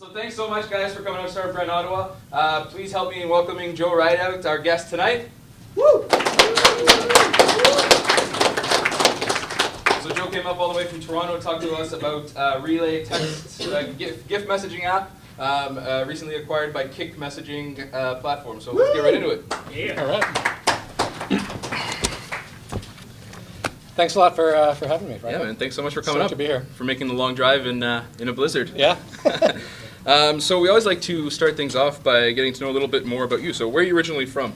So thanks so much, guys, for coming out to Startup Brand Ottawa. Please help me in welcoming Joe Rideout, our guest tonight. Woo! So Joe came up all the way from Toronto to talk to us about Relay Text gift messaging app, recently acquired by Kick messaging platform. So let's get right into it. Yeah. All right. Thanks a lot for having me. Right? Yeah, man. Thanks so much for coming up. To be here. For making the long drive in a blizzard. Yeah. So we always like to start things off by getting to know a little bit more about you. So where are you originally from?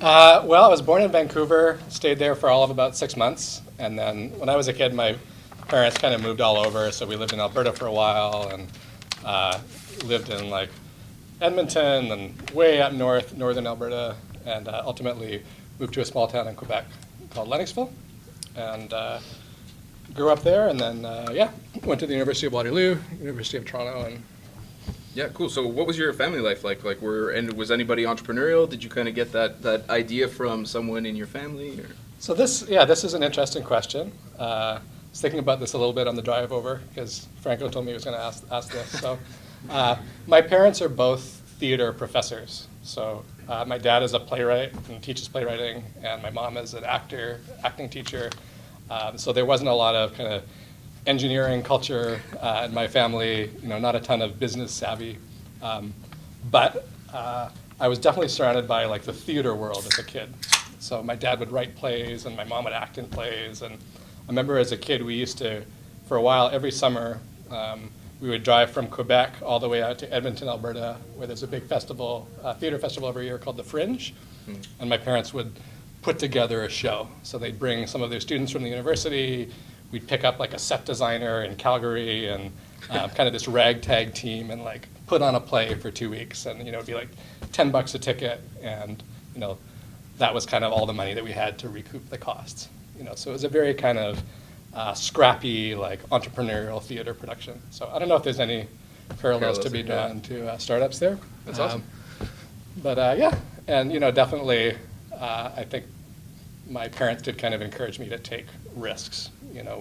Well, I was born in Vancouver, stayed there for all of about 6 months, and then when I was a kid, my parents kind of moved all over, so we lived in Alberta for a while, and lived in like Edmonton and way up north, northern Alberta, and ultimately moved to a small town in Quebec called Lennoxville, and grew up there, and then went to the University of Waterloo, University of Toronto, and yeah, cool. So what was your family life like? And was anybody entrepreneurial? Did you kind of get that idea from someone in your family? Or? So this is an interesting question. I was thinking about this a little bit on the drive over because Franco told me he was going to ask this. So my parents are both theater professors. So my dad is a playwright and teaches playwriting, and my mom is an acting teacher. So there wasn't a lot of kind of engineering culture in my family, not a ton of business savvy, but I was definitely surrounded by like the theater world as a kid. So my dad would write plays and my mom would act in plays, and I remember as a kid we used to, for a while every summer, we would drive from Quebec all the way out to Edmonton, Alberta, where there's a big festival, theater festival every year called the Fringe, and my parents would put together a show. So they'd bring some of their students from the university. We'd pick up like a set designer in Calgary and kind of this ragtag team and like put on a play for 2 weeks, and it'd be like $10 a ticket, and that was kind of all the money that we had to recoup the costs. So it was a very kind of scrappy, like entrepreneurial theater production. So I don't know if there's any parallels to be drawn to startups there. That's awesome. But and definitely I think my parents did kind of encourage me to take risks.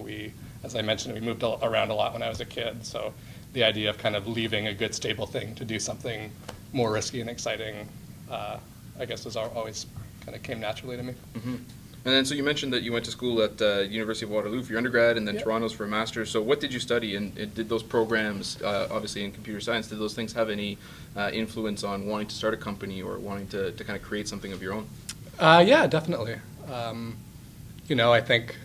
We, as I mentioned, we moved around a lot when I was a kid, so the idea of kind of leaving a good stable thing to do something more risky and exciting, I guess, was always kind of came naturally to me. Mm-hmm. And then, so you mentioned that you went to school at University of Waterloo for your undergrad, and then Toronto's for a master's. So what did you study, and did those programs, obviously in computer science, did those things have any influence on wanting to start a company or wanting to kind of create something of your own? Yeah, definitely. I think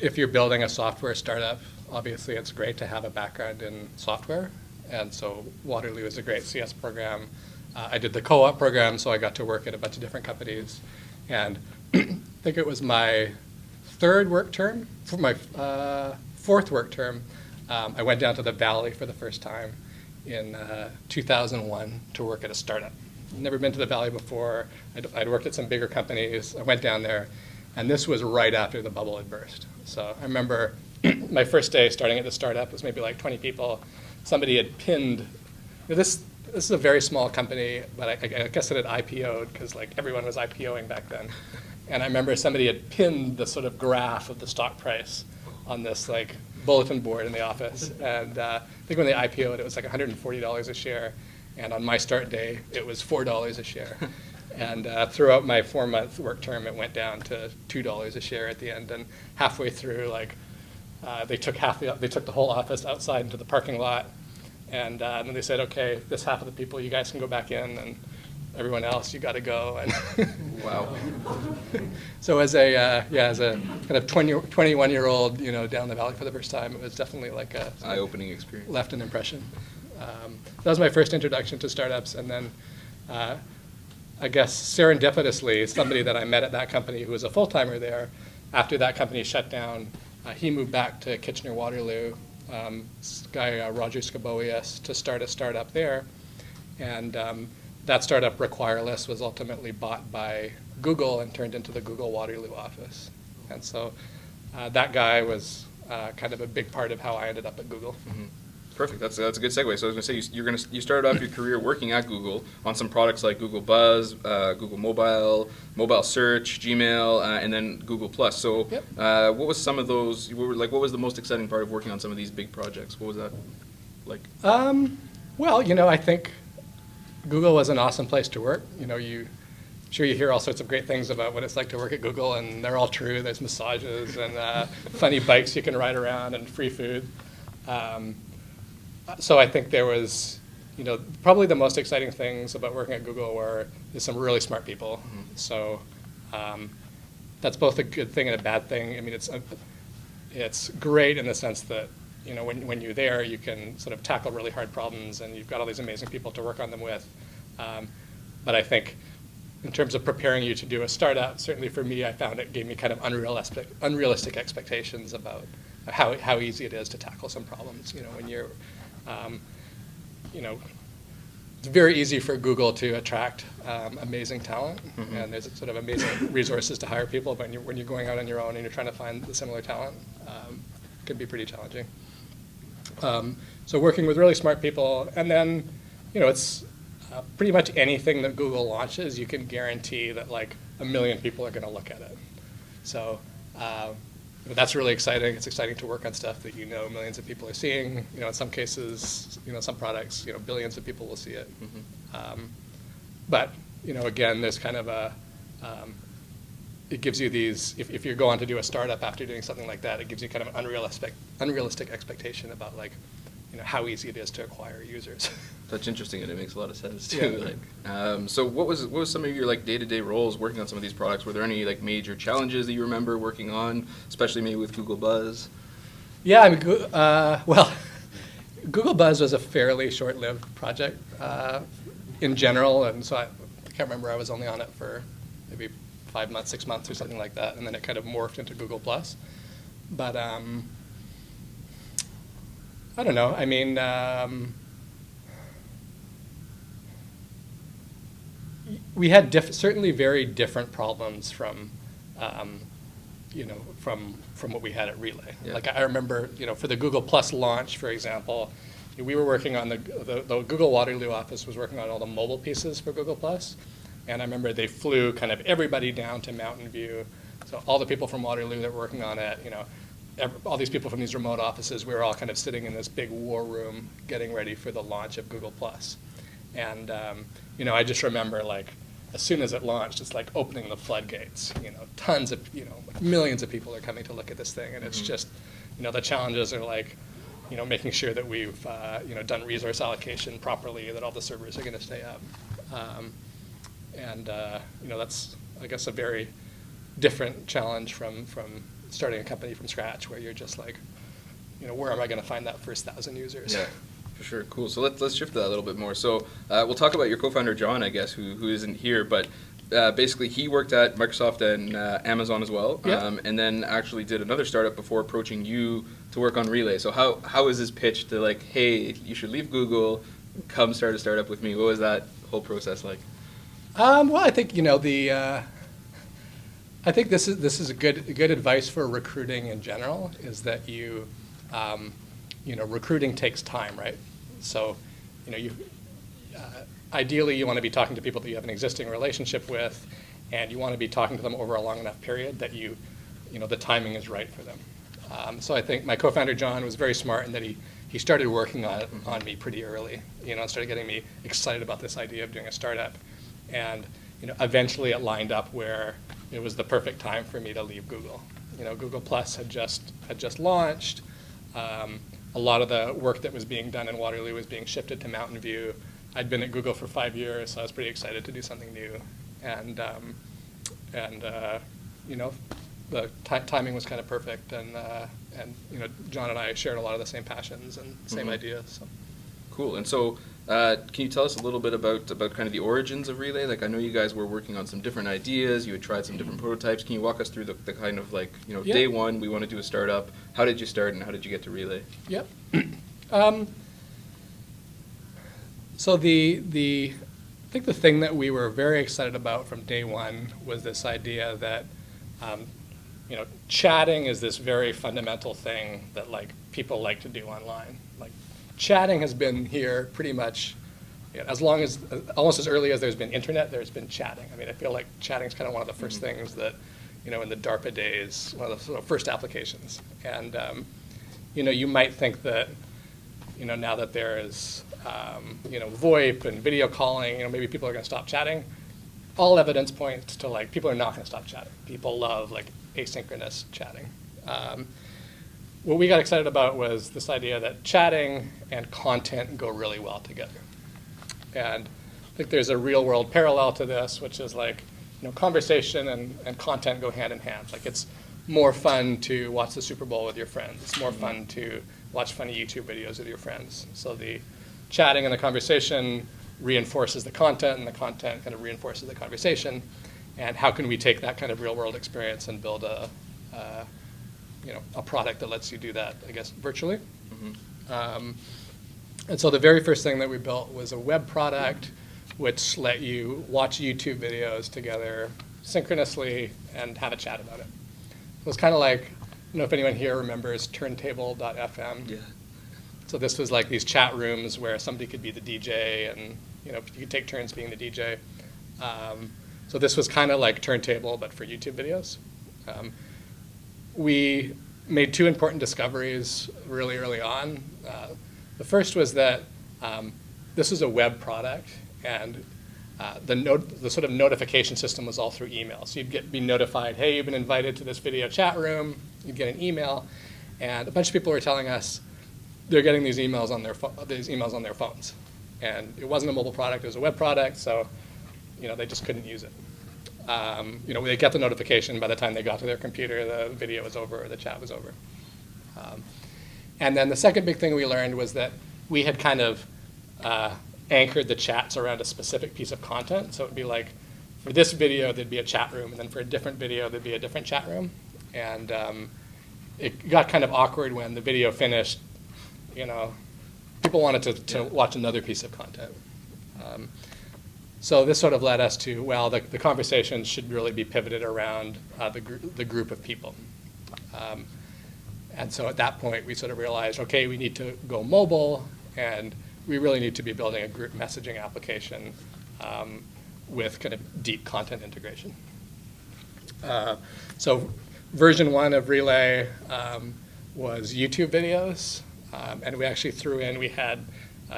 if you're building a software startup, obviously it's great to have a background in software. And so Waterloo is a great CS program. I did the co-op program, so I got to work at a bunch of different companies. And I think it was my third work term, for my fourth work term, I went down to the Valley for the first time in 2001 to work at a startup. Never been to the Valley before. I'd worked at some bigger companies. I went down there, and this was right after the bubble had burst. So I remember my first day starting at the startup was maybe like 20 people. Somebody had pinned, this is a very small company, but I guess it had IPO'd because like everyone was IPOing back then. And I remember somebody had pinned the sort of graph of the stock price on this like bulletin board in the office. And I think when they IPO'd, it was like $140 a share. And on my start day, it was $4 a share. And throughout my 4-month work term, it went down to $2 a share at the end. And halfway through, like they took the whole office outside into the parking lot, and then they said, "Okay, this half of the people, you guys can go back in, and everyone else, you got to go." And wow. So as a kind of 21-year-old, down the Valley for the first time, it was definitely like a eye-opening experience. Left an impression. That was my first introduction to startups, and then I guess serendipitously, somebody that I met at that company who was a full-timer there, after that company shut down, he moved back to Kitchener-Waterloo, this guy Roger Scaboius, to start a startup there, and that startup, Requireless, was ultimately bought by Google and turned into the Google Waterloo office. And so that guy was kind of a big part of how I ended up at Google. Mm-hmm. Perfect. That's a good segue. So I was going to say you started off your career working at Google on some products like Google Buzz, Google Mobile, Mobile Search, Gmail, and then Google Plus. So what was some of those? What was the most exciting part of working on some of these big projects? What was that like? Well, I think Google was an awesome place to work. Sure you hear all sorts of great things about what it's like to work at Google, and they're all true. There's massages and funny bikes you can ride around and free food. So I think there was, probably the most exciting things about working at Google were there's some really smart people. Mm-hmm. So that's both a good thing and a bad thing. I mean, it's great in the sense that, when you're there, you can sort of tackle really hard problems, and you've got all these amazing people to work on them with. But I think in terms of preparing you to do a startup, certainly for me, I found it gave me kind of unrealistic expectations about how easy it is to tackle some problems. When you're, it's very easy for Google to attract amazing talent, mm-hmm. and there's sort of amazing resources to hire people. But when you're going out on your own and you're trying to find the similar talent, it can be pretty challenging. So working with really smart people, and then, it's pretty much anything that Google launches, you can guarantee that like 1 million people are going to look at it. So that's really exciting. It's exciting to work on stuff that millions of people are seeing. In some cases, some products, billions of people will see it. Mm-hmm. But again, there's kind of it gives you these. If you go on to do a startup after doing something like that, it gives you kind of an unrealistic expectation about like how easy it is to acquire users. That's interesting, and it makes a lot of sense too. Yeah. So what was some of your like day-to-day roles working on some of these products? Were there any like major challenges that you remember working on, especially maybe with Google Buzz? Yeah, I mean, Google Buzz was a fairly short-lived project in general, and so I can't remember. I was only on it for maybe 5 months, 6 months, or something like that, and then it kind of morphed into Google+. But I don't know. I mean, we had certainly very different problems from what we had at Relay. Yeah. Like I remember, for the Google+ launch, for example, we were working on the Google Waterloo office was working on all the mobile pieces for Google+, and I remember they flew kind of everybody down to Mountain View. So all the people from Waterloo that were working on it, all these people from these remote offices, we were all kind of sitting in this big war room getting ready for the launch of Google+. And, I just remember, like, as soon as it launched, it's like opening the floodgates. Tons of, millions of people are coming to look at this thing. And it's just, the challenges are like, making sure that we've, done resource allocation properly, that all the servers are going to stay up. That's, I guess, a very different challenge from starting a company from scratch, where you're just like, where am I going to find that first 1,000 users? Yeah, for sure. Cool. So let's shift to that a little bit more. So we'll talk about your co-founder John, I guess, who isn't here, but basically he worked at Microsoft and Amazon as well, yeah. And then actually did another startup before approaching you to work on Relay. So how is this pitch to like, hey, you should leave Google, come start a startup with me? What was that whole process like? Well, I think I think this is a good advice for recruiting in general, is that recruiting takes time, right? So, ideally you want to be talking to people that you have an existing relationship with, and you want to be talking to them over a long enough period that the timing is right for them. So I think my co-founder John was very smart in that he started working on me pretty early, and started getting me excited about this idea of doing a startup, and eventually it lined up where it was the perfect time for me to leave Google. Google+ had just launched. A lot of the work that was being done in Waterloo was being shifted to Mountain View. I'd been at Google for 5 years, so I was pretty excited to do something new. And the timing was kind of perfect, and John and I shared a lot of the same passions and same ideas. So. Cool. And so, can you tell us a little bit about kind of the origins of Relay? Like, I know you guys were working on some different ideas. You had tried some different prototypes. Can you walk us through the kind of like, Yeah. Day one, we want to do a startup. How did you start, and how did you get to Relay? Yep. So I think the thing that we were very excited about from day one was this idea that, chatting is this very fundamental thing that like people like to do online. Like, chatting has been here pretty much almost as early as there's been internet, there's been chatting. I mean, I feel like chatting is kind of one of the first things that, in the DARPA days, one of the sort of first applications. And, you might think that, now that there is, VoIP and video calling, maybe people are going to stop chatting. All evidence points to like people are not going to stop chatting. People love like asynchronous chatting. What we got excited about was this idea that chatting and content go really well together. And I think there's a real world parallel to this, which is like, conversation and content go hand in hand. Like it's more fun to watch the Super Bowl with your friends. It's more fun to watch funny YouTube videos with your friends. So the chatting and the conversation reinforces the content, and the content kind of reinforces the conversation. And how can we take that kind of real world experience and build a product that lets you do that, I guess, virtually? And so the very first thing that we built was a web product which let you watch YouTube videos together synchronously and have a chat about it. It was kind of like, if anyone here remembers turntable.fm. Yeah. So this was like these chat rooms where somebody could be the DJ, and you could take turns being the DJ. So this was kind of like Turntable, but for YouTube videos. We made two important discoveries really early on. The first was that this is a web product, and the sort of notification system was all through email. So you'd be notified, hey, you've been invited to this video chat room. You'd get an email, and a bunch of people were telling us they're getting these emails on their phones. And it wasn't a mobile product; it was a web product. So, they just couldn't use it. They get the notification. By the time they got to their computer, the video was over, or the chat was over. And then the second big thing we learned was that we had kind of anchored the chats around a specific piece of content. So it would be like, for this video, there'd be a chat room, and then for a different video, there'd be a different chat room. And it got kind of awkward when the video finished. People wanted to watch another piece of content. So this sort of led us to, well, the conversation should really be pivoted around the group of people. And so at that point, we sort of realized, okay, we need to go mobile, and we really need to be building a group messaging application with kind of deep content integration. So version 1 of Relay was YouTube videos, and we actually threw in, we had,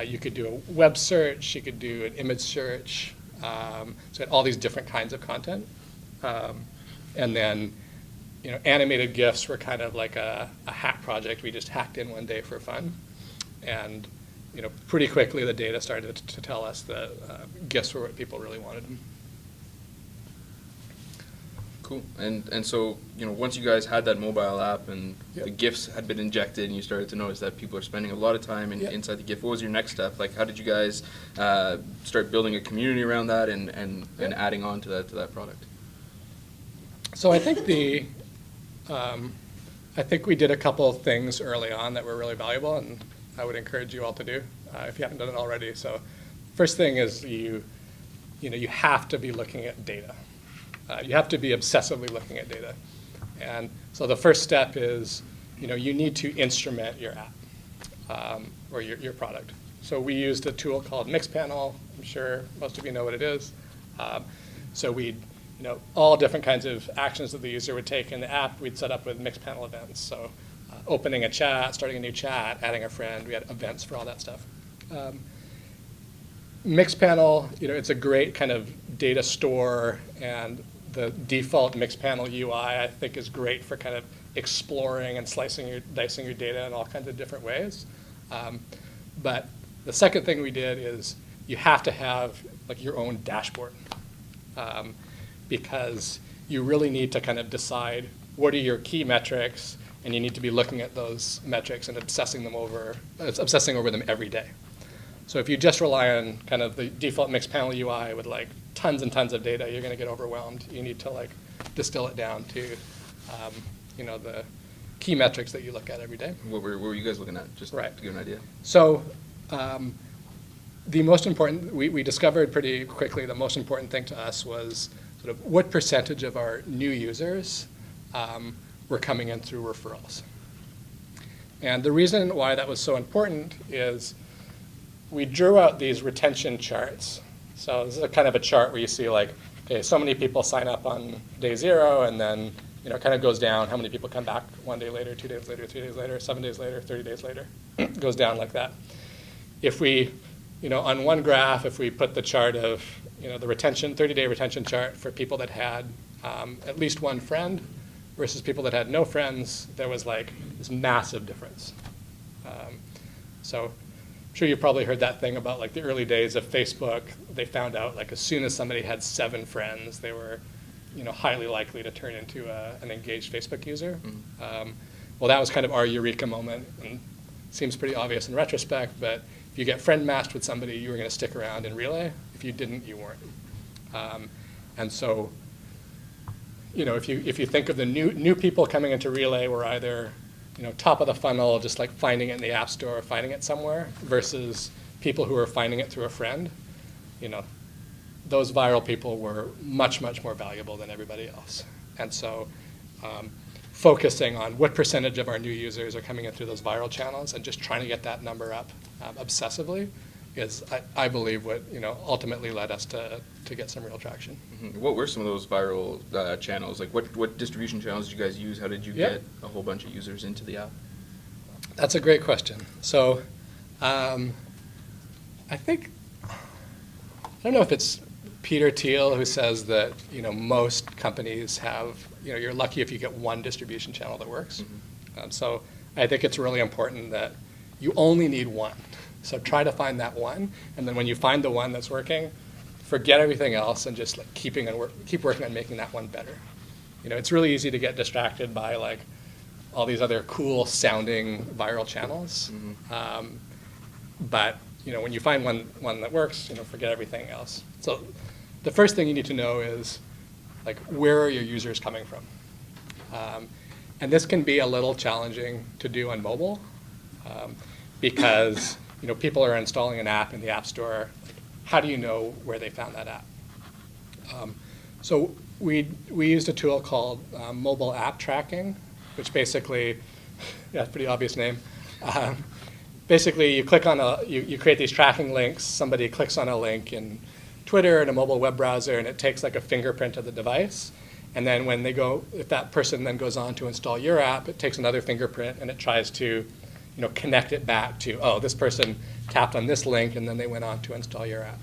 you could do a web search, you could do an image search, so we had all these different kinds of content. And then, animated GIFs were kind of like a hack project. We just hacked in one day for fun. And pretty quickly the data started to tell us that GIFs were what people really wanted. Cool. And so, once you guys had that mobile app and the GIFs had been injected, and you started to notice that people are spending a lot of time inside the GIF, what was your next step? Like, how did you guys start building a community around that and adding on to that product? So I think I think we did a couple of things early on that were really valuable, and I would encourage you all to do if you haven't done it already. So first thing is you have to be looking at data. You have to be obsessively looking at data. And so the first step is, you need to instrument your app or your product. So we used a tool called Mixpanel. I'm sure most of you know what it is. So we'd, all different kinds of actions that the user would take in the app, we'd set up with Mixpanel events. So opening a chat, starting a new chat, adding a friend, we had events for all that stuff. Mixpanel, it's a great kind of data store, and the default Mixpanel UI, I think, is great for kind of exploring and dicing your data in all kinds of different ways. But the second thing we did is you have to have like your own dashboard, because you really need to kind of decide what are your key metrics, and you need to be looking at those metrics and obsessing over them every day. So if you just rely on kind of the default Mixpanel UI with like tons and tons of data, you're going to get overwhelmed. You need to like distill it down to, the key metrics that you look at every day. What were you guys looking at, just to get an idea? So the most important, we discovered pretty quickly the most important thing to us was sort of what percentage of our new users were coming in through referrals. And the reason why that was so important is we drew out these retention charts. So this is a kind of a chart where you see like, okay, so many people sign up on day 0, and then it kind of goes down. How many people come back 1 day later, 2 days later, 3 days later, 7 days later, 30 days later? It goes down like that. If we, on one graph, if we put the chart of, the 30-day retention chart for people that had at least one friend versus people that had no friends, there was like this massive difference. So I'm sure you've probably heard that thing about like the early days of Facebook. They found out like as soon as somebody had 7 friends, they were highly likely to turn into an engaged Facebook user. Well, that was kind of our eureka moment, and seems pretty obvious in retrospect, but if you get friend matched with somebody, you were going to stick around in Relay. If you didn't, you weren't. And so, if you think of the new people coming into Relay were either, top of the funnel, just like finding it in the App Store, finding it somewhere, versus people who are finding it through a friend, those viral people were much, much more valuable than everybody else. And so focusing on what percentage of our new users are coming in through those viral channels and just trying to get that number up obsessively is, I believe, what ultimately led us to get some real traction. What were some of those viral channels? Like what distribution channels did you guys use? How did you get a whole bunch of users into the app? That's a great question. So I think, I don't know if it's Peter Thiel who says that most companies have, you're lucky if you get one distribution channel that works. So I think it's really important that you only need one. So try to find that one, and then when you find the one that's working, forget everything else and just like keep working on making that one better. It's really easy to get distracted by like all these other cool sounding viral channels, but when you find one that works, forget everything else. So the first thing you need to know is like where are your users coming from, and this can be a little challenging to do on mobile because people are installing an app in the App Store. How do you know where they found that app? So we used a tool called mobile app tracking, which basically, pretty obvious name. Basically, you click on you create these tracking links. Somebody clicks on a link in Twitter and a mobile web browser, and it takes like a fingerprint of the device. And then when if that person then goes on to install your app, it takes another fingerprint and it tries to connect it back to, oh, this person tapped on this link and then they went on to install your app.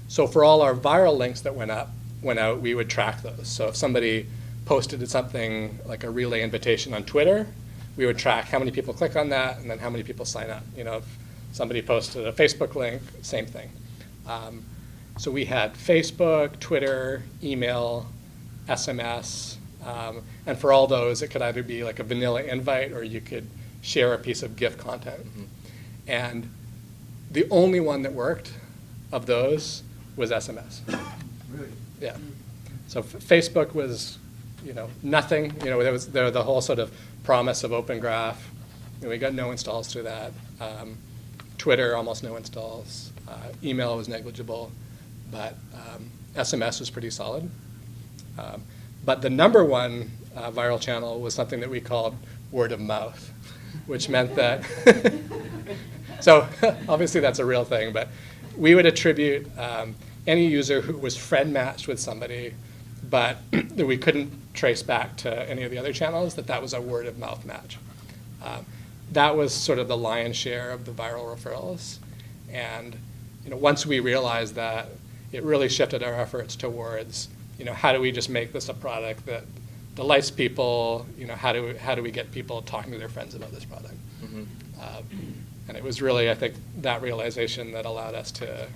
So for all our viral links that went out, we would track those. So if somebody posted something like a Relay invitation on Twitter, we would track how many people click on that and then how many people sign up. If somebody posted a Facebook link, same thing. So we had Facebook, Twitter, email, SMS, and for all those, it could either be like a vanilla invite or you could share a piece of GIF content. And the only one that worked of those was SMS. Really? Yeah. So Facebook was, nothing. There was the whole sort of promise of Open Graph. We got no installs through that. Twitter, almost no installs. Email was negligible, but SMS was pretty solid. But the number one viral channel was something that we called word of mouth, which meant that, so obviously that's a real thing, but we would attribute any user who was friend matched with somebody, but that we couldn't trace back to any of the other channels, that was a word of mouth match. That was sort of the lion's share of the viral referrals. And once we realized that, it really shifted our efforts towards, how do we just make this a product that delights people? How do we get people talking to their friends about this product? And it was really, I think, that realization that allowed us to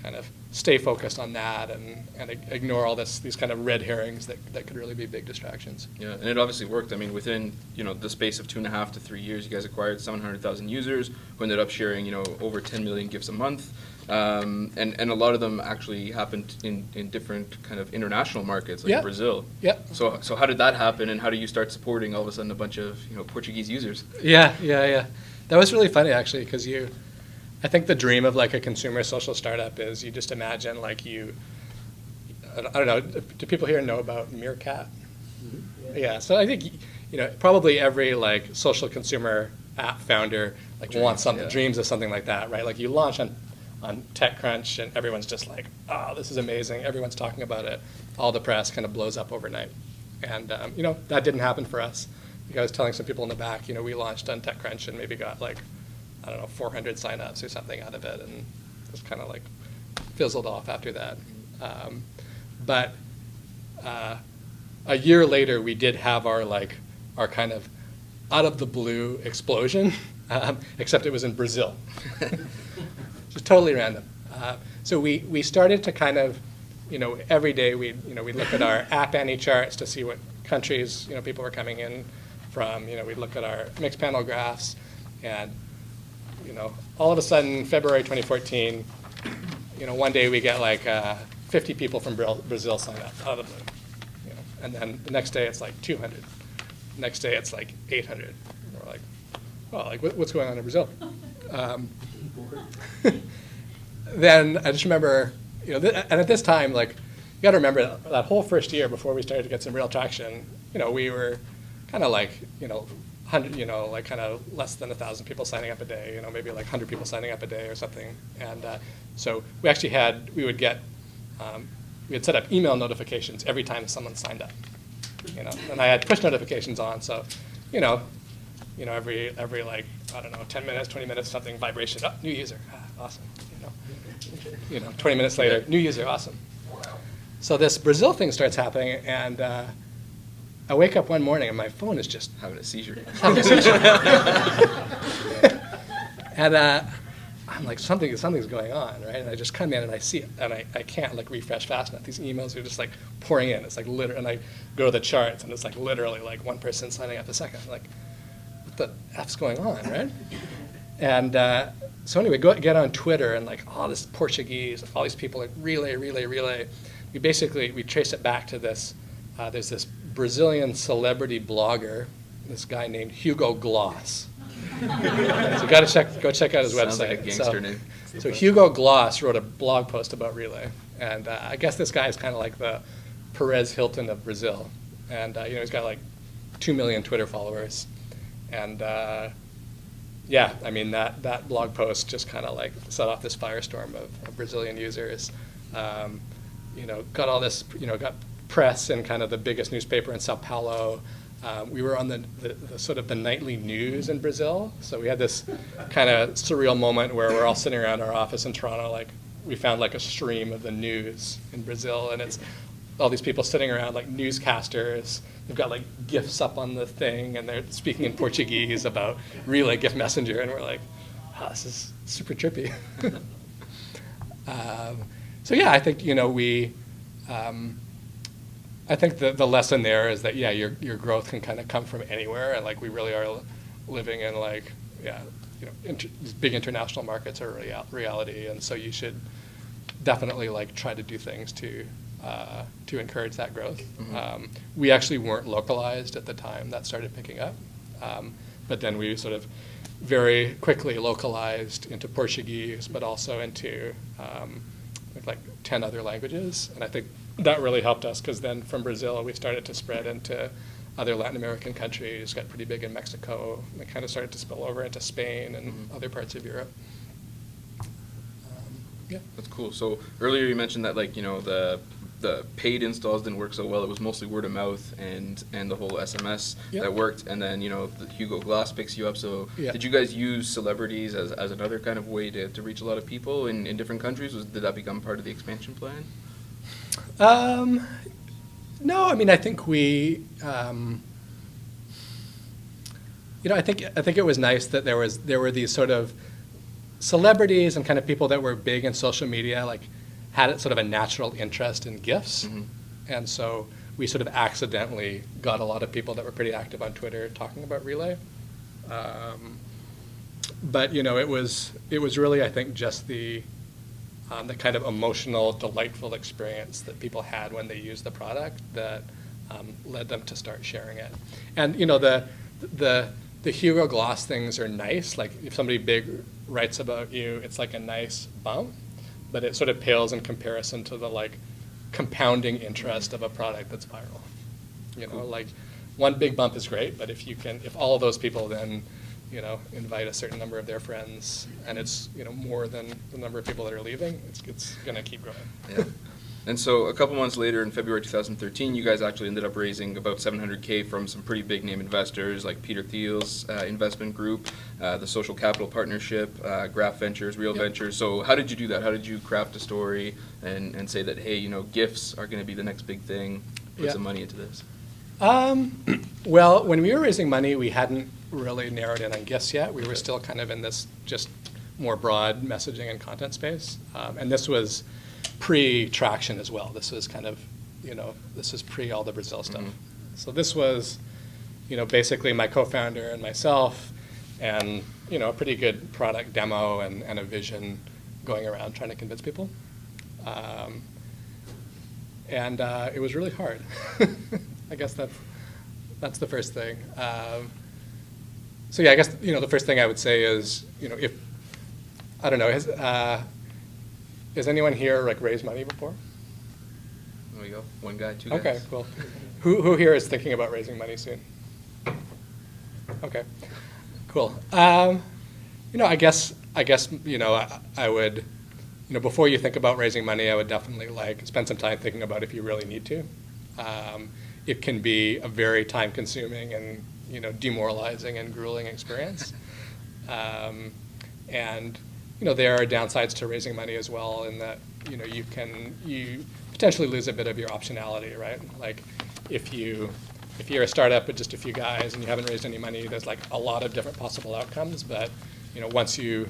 kind of stay focused on that and ignore all these kind of red herrings that could really be big distractions. Yeah, and it obviously worked. I mean, within the space of 2.5 to 3 years, you guys acquired 700,000 users who ended up sharing over 10 million gifts a month. And a lot of them actually happened in different kind of international markets, like Brazil. Yeah. So how did that happen, and how do you start supporting all of a sudden a bunch of Portuguese users? Yeah. That was really funny actually, because I think the dream of like a consumer social startup is you just imagine like I don't know, do people here know about Meerkat? Mm-hmm. Yeah. So I think probably every like social consumer app founder wants something, dreams of something like that, right? Like you launch on TechCrunch and everyone's just like, oh, this is amazing. Everyone's talking about it. All the press kind of blows up overnight. And that didn't happen for us. Like I was telling some people in the back, we launched on TechCrunch and maybe got 400 signups or something out of it, and just kind of fizzled off after that. But a year later, we did have our kind of out of the blue explosion, except it was in Brazil. Just totally random. So we started to kind of, every day we look at our App Annie charts to see what countries people were coming in from. We look at our mixed panel graphs, and all of a sudden, February 2014, one day we get 50 people from Brazil sign up out of the blue, and then the next day it's 200. Next day it's 800. We're like, well, what's going on in Brazil? Then I just remember, and at this time, you got to remember that whole first year before we started to get some real traction, we were kind of 100, kind of less than 1,000 people signing up a day, maybe 100 people signing up a day or something. And so we actually we had set up email notifications every time someone signed up, and I had push notifications on, so, every 10 minutes, 20 minutes, something, vibration, oh, new user, awesome, 20 minutes later, new user, awesome. So this Brazil thing starts happening, and I wake up one morning and my phone is just Having a seizure. And I'm like, something's going on, right? And I just come in and I see it, and I can't refresh fast enough. These emails are just pouring in. It's literally, and I go to the charts, and it's literally one person signing up a second. I'm like, what the F's going on, right? And so anyway, get on Twitter, and all this Portuguese, all these people relay. We trace it back to this. There's this Brazilian celebrity blogger, this guy named Hugo Gloss. So you got to go check out his website. Sounds like a gangster name. So Hugo Gloss wrote a blog post about Relay, and I guess this guy is kind of like the Perez Hilton of Brazil, and he's got 2 million Twitter followers, and that blog post just kind of set off this firestorm of Brazilian users. Got all this, got press in kind of the biggest newspaper in Sao Paulo. We were on the sort of the nightly news in Brazil, so we had this kind of surreal moment where we're all sitting around our office in Toronto, we found a stream of the news in Brazil, and it's all these people sitting around newscasters. They've got GIFs up on the thing, and they're speaking in Portuguese about Relay GIF Messenger, and we're like, oh, this is super trippy. So yeah, I think I think the lesson there is that your growth can kind of come from anywhere, and we really are living in these big international markets are reality, and so you should definitely try to do things to encourage that growth. Mm-hmm. We actually weren't localized at the time that started picking up, but then we sort of very quickly localized into Portuguese, but also into 10 other languages, and I think that really helped us, because then from Brazil we started to spread into other Latin American countries, got pretty big in Mexico, and it kind of started to spill over into Spain and other parts of Europe. Yeah. That's cool. So earlier you mentioned that the paid installs didn't work so well. It was mostly word of mouth and the whole SMS that worked, and then the Hugo Gloss picks you up. So did you guys use celebrities as another kind of way to reach a lot of people in different countries? Did that become part of the expansion plan? No, I think we, I think it was nice that there were these sort of celebrities and kind of people that were big in social media, had sort of a natural interest in GIFs, Mm-hmm. and so we sort of accidentally got a lot of people that were pretty active on Twitter talking about Relay. But it was really, I think, just the kind of emotional, delightful experience that people had when they used the product that led them to start sharing it. And the Hugo Gloss things are nice. If somebody big writes about you, it's a nice bump, but it sort of pales in comparison to the compounding interest of a product that's viral. Cool. One big bump is great, but if all of those people then invite a certain number of their friends, and it's more than the number of people that are leaving, it's going to keep growing. Yeah. And so a couple months later, in February 2013, you guys actually ended up raising about $700K from some pretty big name investors like Peter Thiel's investment group, the Social+Capital Partnership, Graph Ventures, Real Ventures. So how did you do that? How did you craft a story and say that, hey, you know, gifts are going to be the next big thing, put some money into this? Well, when we were raising money, we hadn't really narrowed in on gifts yet. We were still kind of in this just more broad messaging and content space. And this was pre-traction as well. This was kind of, you know, this is pre all the Brazil stuff. So this was, you know, basically my co-founder and myself and, you know, a pretty good product demo and a vision going around trying to convince people. And it was really hard. I guess that's the first thing. So yeah, I guess, you know, the first thing I would say is, you know, if, I don't know, has anyone here like raised money before? There we go. One guy, two guys. Okay, cool. Who here is thinking about raising money soon? Okay, cool. You know, I guess, you know, I would, you know, before you think about raising money, I would definitely like spend some time thinking about if you really need to. It can be a very time-consuming and, you know, demoralizing and grueling experience. And, you know, there are downsides to raising money as well in that, you know, you potentially lose a bit of your optionality, right? Like if you're a startup with just a few guys and you haven't raised any money, there's like a lot of different possible outcomes. But, you know, once you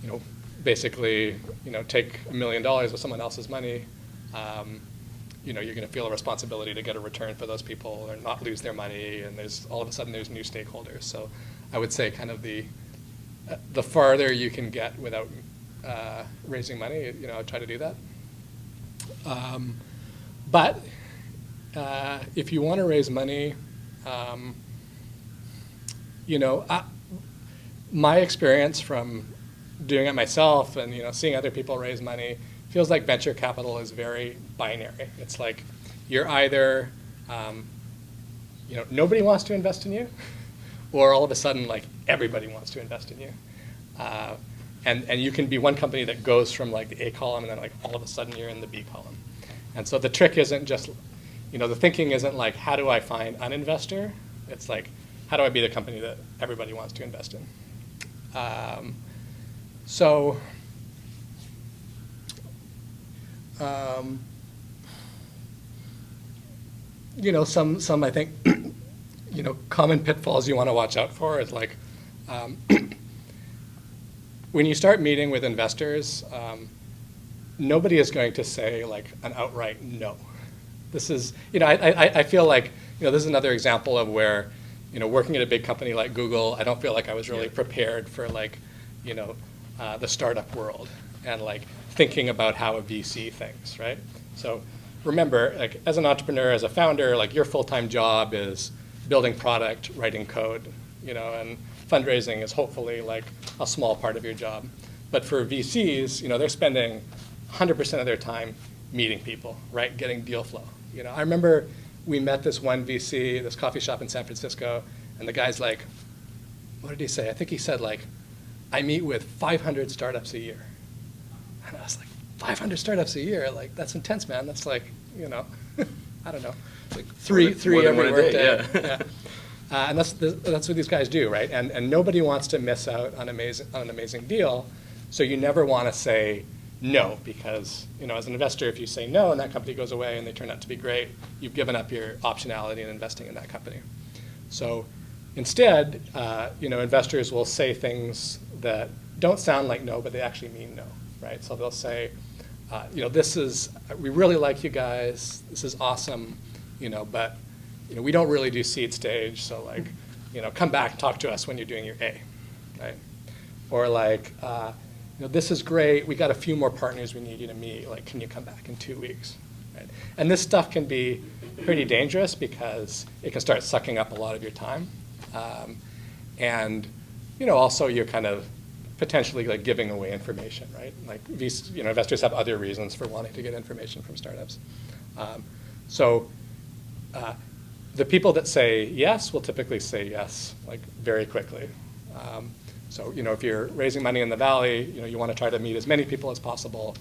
know, basically, you know, take $1 million with someone else's money, you know, you're going to feel a responsibility to get a return for those people or not lose their money. And all of a sudden there's new stakeholders. So I would say kind of the farther you can get without raising money, you know, try to do that. But if you want to raise money, you know, my experience from doing it myself and, you know, seeing other people raise money feels like venture capital is very binary. It's like you're either, you know, nobody wants to invest in you, or all of a sudden, like, everybody wants to invest in you. And you can be one company that goes from, like, the A column, and then, like, all of a sudden you're in the B column. And so the trick isn't just, you know, the thinking isn't like, how do I find an investor? It's like, how do I be the company that everybody wants to invest in? You know, some I think, you know, common pitfalls you want to watch out for is like, when you start meeting with investors, nobody is going to say like an outright no. This is, you know, I feel like, you know, this is another example of where, you know, working at a big company like Google, I don't feel like I was really prepared for like, you know, the startup world and like thinking about how a VC thinks, right? So remember, like as an entrepreneur, as a founder, like your full-time job is building product, writing code, you know, and fundraising is hopefully like a small part of your job. But for VCs, you know, they're spending 100% of their time meeting people, right? Getting deal flow. You know, I remember we met this one VC, this coffee shop in San Francisco, and the guy's like, what did he say? I think he said like, I meet with 500 startups a year. And I was like, 500 startups a year? Like, that's intense, man. That's like, you know, I don't know, like three every workday. Yeah. And that's what these guys do, right? And nobody wants to miss out on an amazing deal, so you never want to say no, because, you know, as an investor, if you say no and that company goes away and they turn out to be great, you've given up your optionality in investing in that company. So instead, you know, investors will say things that don't sound like no, but they actually mean no, right? So they'll say, you know, we really like you guys, this is awesome, you know, but, you know, we don't really do seed stage, so like, you know, come back and talk to us when you're doing your A, right? Or like, you know, this is great, we got a few more partners we need you to meet, like, can you come back in 2 weeks, right? And this stuff can be pretty dangerous because it can start sucking up a lot of your time. And, you know, also you're kind of potentially like giving away information, right? Like, you know, investors have other reasons for wanting to get information from startups. So the people that say yes will typically say yes, like, very quickly. So, you know, if you're raising money in the Valley, you know, you want to try to meet as many people as possible.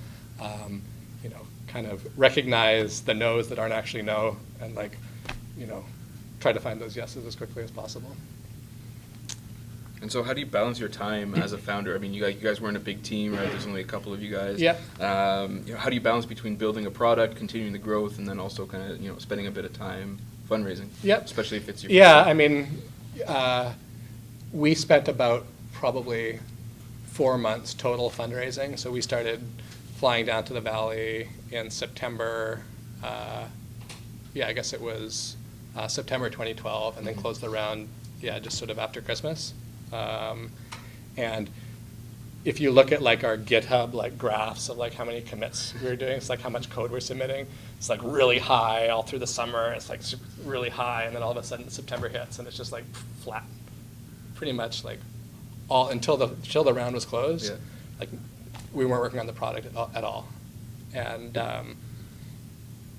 kind of recognize the no's that aren't actually no, and try to find those yeses as quickly as possible. And so how do you balance your time as a founder? I mean, you guys weren't a big team, right? There's only a couple of you guys. Yeah. How do you balance between building a product, continuing the growth, and then also kind of, spending a bit of time fundraising? Yep. Especially if it's your Yeah, I mean, we spent about probably 4 months total fundraising. So we started flying down to the Valley in September. I guess it was September 2012, and then closed the round, just sort of after Christmas. And if you look at our GitHub graphs of how many commits we were doing, it's how much code we're submitting. It's really high all through the summer. It's really high, and then all of a sudden September hits, and it's just flat, pretty much all until the round was closed. Yeah. We weren't working on the product at all. And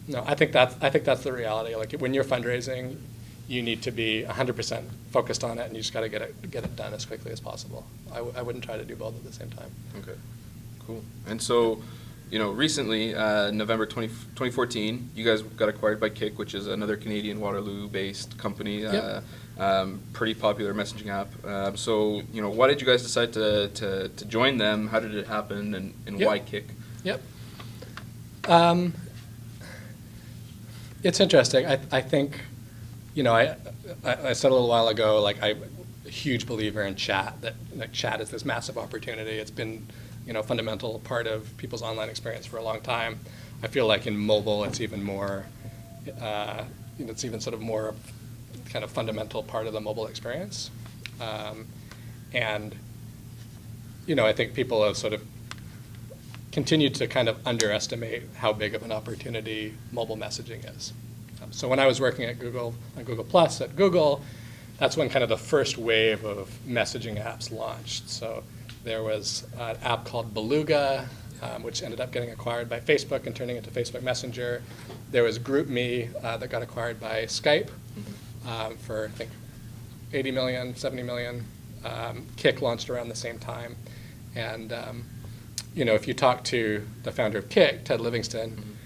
no, I think that's the reality. When you're fundraising, you need to be 100% focused on it, and you just got to get it done as quickly as possible. I wouldn't try to do both at the same time. Okay, cool. And so, recently, November 2014, you guys got acquired by Kik, which is another Canadian Waterloo-based company. Yep. Pretty popular messaging app. So, why did you guys decide to join them? How did it happen, and Yep. why Kik? Yep. It's interesting. I think, I said a little while ago, I'm a huge believer in chat, that chat is this massive opportunity. It's been, a fundamental part of people's online experience for a long time. I feel like in mobile, it's even more, it's even sort of more kind of fundamental part of the mobile experience. And, I think people have sort of continued to kind of underestimate how big of an opportunity mobile messaging is. So when I was working at Google, on Google+, at Google, that's when kind of the first wave of messaging apps launched. So there was an app called Beluga, which ended up getting acquired by Facebook and turning into Facebook Messenger. There was GroupMe that got acquired by Skype for, I think, 80 million, 70 million. Kik launched around the same time. And if you talk to the founder of Kik, Ted Livingston,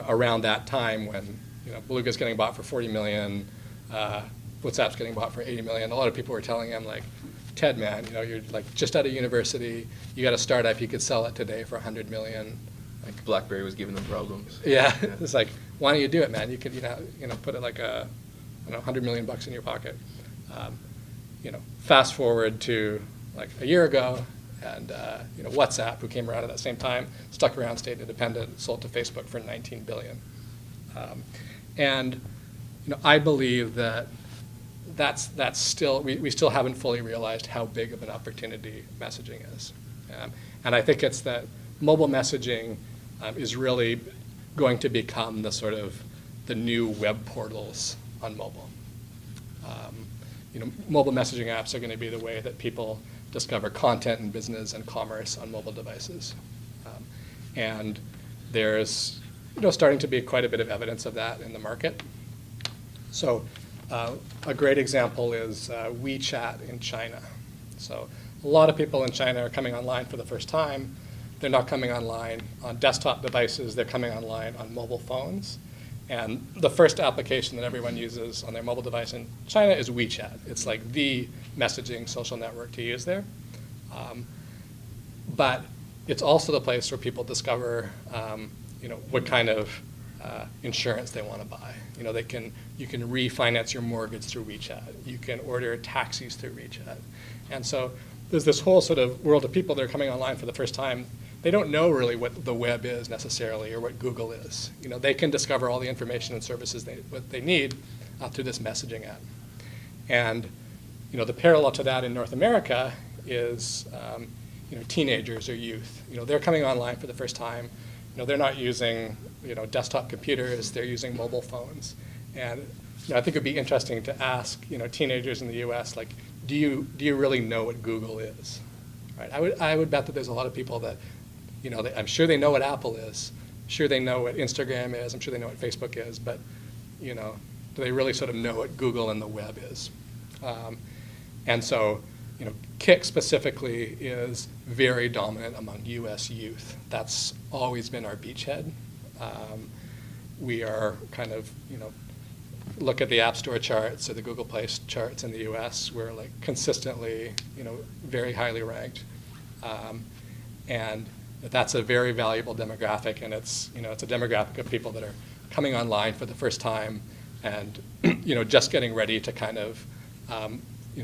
around that time when Beluga's getting bought for 40 million, WhatsApp's getting bought for 80 million, a lot of people were telling him Ted, man, you're just out of university, you got a startup, you could sell it today for 100 million. BlackBerry was giving them problems. Yeah, it's why don't you do it, man? You could put it $100 million bucks in your pocket. Fast forward to a year ago, and WhatsApp, who came around at that same time, stuck around, stayed independent, sold to Facebook for 19 billion. And I believe that's still, we still haven't fully realized how big of an opportunity messaging is. And I think it's that mobile messaging is really going to become the sort of the new web portals on mobile. Mobile messaging apps are going to be the way that people discover content and business and commerce on mobile devices. And there's starting to be quite a bit of evidence of that in the market. So a great example is WeChat in China. So a lot of people in China are coming online for the first time. They're not coming online on desktop devices. They're coming online on mobile phones. And the first application that everyone uses on their mobile device in China is WeChat. It's the messaging social network to use there. But it's also the place where people discover what kind of insurance they want to buy. You can refinance your mortgage through WeChat. You can order taxis through WeChat. And so there's this whole sort of world of people that are coming online for the first time. They don't know really what the web is necessarily or what Google is. They can discover all the information and services what they need through this messaging app. And the parallel to that in North America is teenagers or youth. They're coming online for the first time. They're not using desktop computers. They're using mobile phones. And I think it'd be interesting to ask teenagers in the U.S. Do you really know what Google is? Right? I would bet that there's a lot of people that I'm sure they know what Apple is. I'm sure they know what Instagram is. I'm sure they know what Facebook is. But do they really sort of know what Google and the web is? And so Kik specifically is very dominant among U.S. youth. That's always been our beachhead. We are kind of, look at the App Store charts or the Google Play charts in the US, we're like consistently, very highly ranked. And that's a very valuable demographic, and it's a demographic of people that are coming online for the first time and, just getting ready to kind of,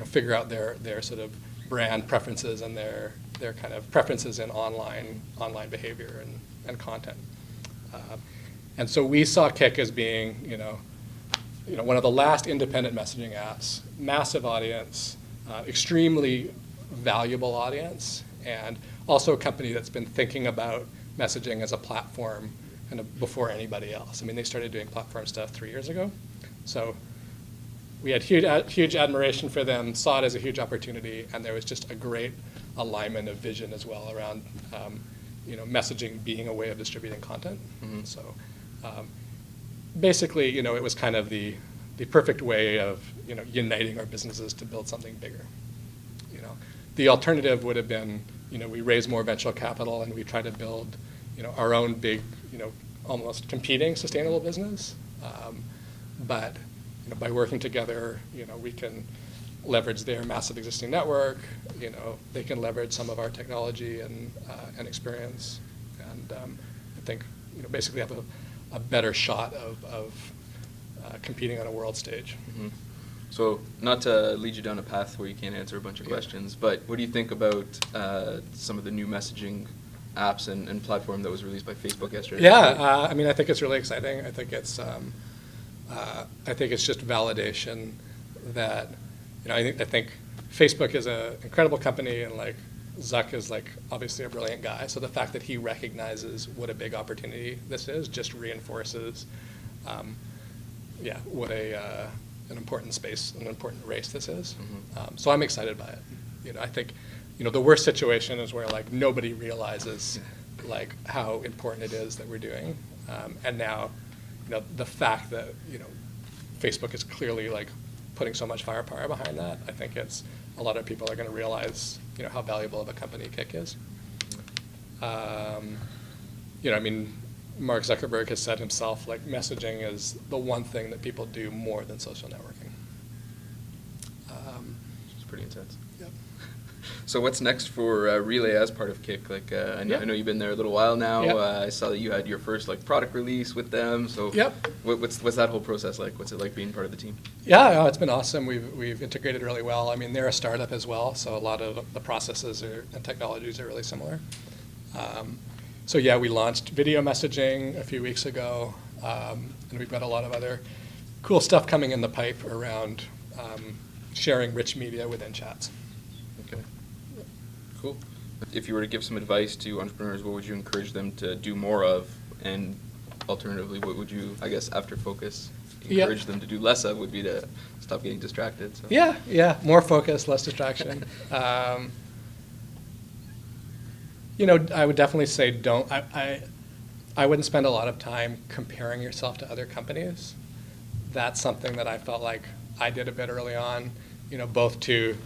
figure out their sort of brand preferences and their kind of preferences in online behavior and content. And so we saw Kik as being, one of the last independent messaging apps, massive audience, extremely valuable audience, and also a company that's been thinking about messaging as a platform kind of before anybody else. I mean, they started doing platform stuff 3 years ago. So we had huge admiration for them, saw it as a huge opportunity, and there was just a great alignment of vision as well around, messaging being a way of distributing content. Mm-hmm. So basically, it was kind of the perfect way of, uniting our businesses to build something bigger. The alternative would have been, we raise more venture capital and we try to build, our own big, almost competing sustainable business. But by working together, we can leverage their massive existing network. They can leverage some of our technology and experience, and I think basically have a better shot of competing on a world stage. Mm-hmm. So not to lead you down a path where you can't answer a bunch of questions, but what do you think about some of the new messaging apps and platform that was released by Facebook yesterday? Yeah, I mean, I think it's really exciting. I think it's just validation that, I think Facebook is an incredible company, and like Zuck is like obviously a brilliant guy. So the fact that he recognizes what a big opportunity this is just reinforces, what an important space, an important race this is. Mm-hmm. So I'm excited by it. I think, the worst situation is where like nobody realizes like how important it is that we're doing, and now, the fact that Facebook is clearly like putting so much firepower behind that, I think a lot of people are going to realize how valuable of a company Kik is. I mean, Mark Zuckerberg has said himself, like, messaging is the one thing that people do more than social networking. It's pretty intense. Yep. So what's next for Relay as part of Kik? Like, I know you've been there a little while now. Yep. I saw that you had your first like product release with them. So yep. What's that whole process like? What's it like being part of the team? Yeah, it's been awesome. We've integrated really well. I mean, they're a startup as well, so a lot of the processes and technologies are really similar. So yeah, we launched video messaging a few weeks ago, and we've got a lot of other cool stuff coming in the pipe around sharing rich media within chats. Okay, cool. If you were to give some advice to entrepreneurs, what would you encourage them to do more of? And alternatively, what would you, I guess, after focus, encourage them to do less of would be to stop getting distracted? So. Yeah, more focus, less distraction. I would definitely say I wouldn't spend a lot of time comparing yourself to other companies. That's something that I felt like I did a bit early on, both to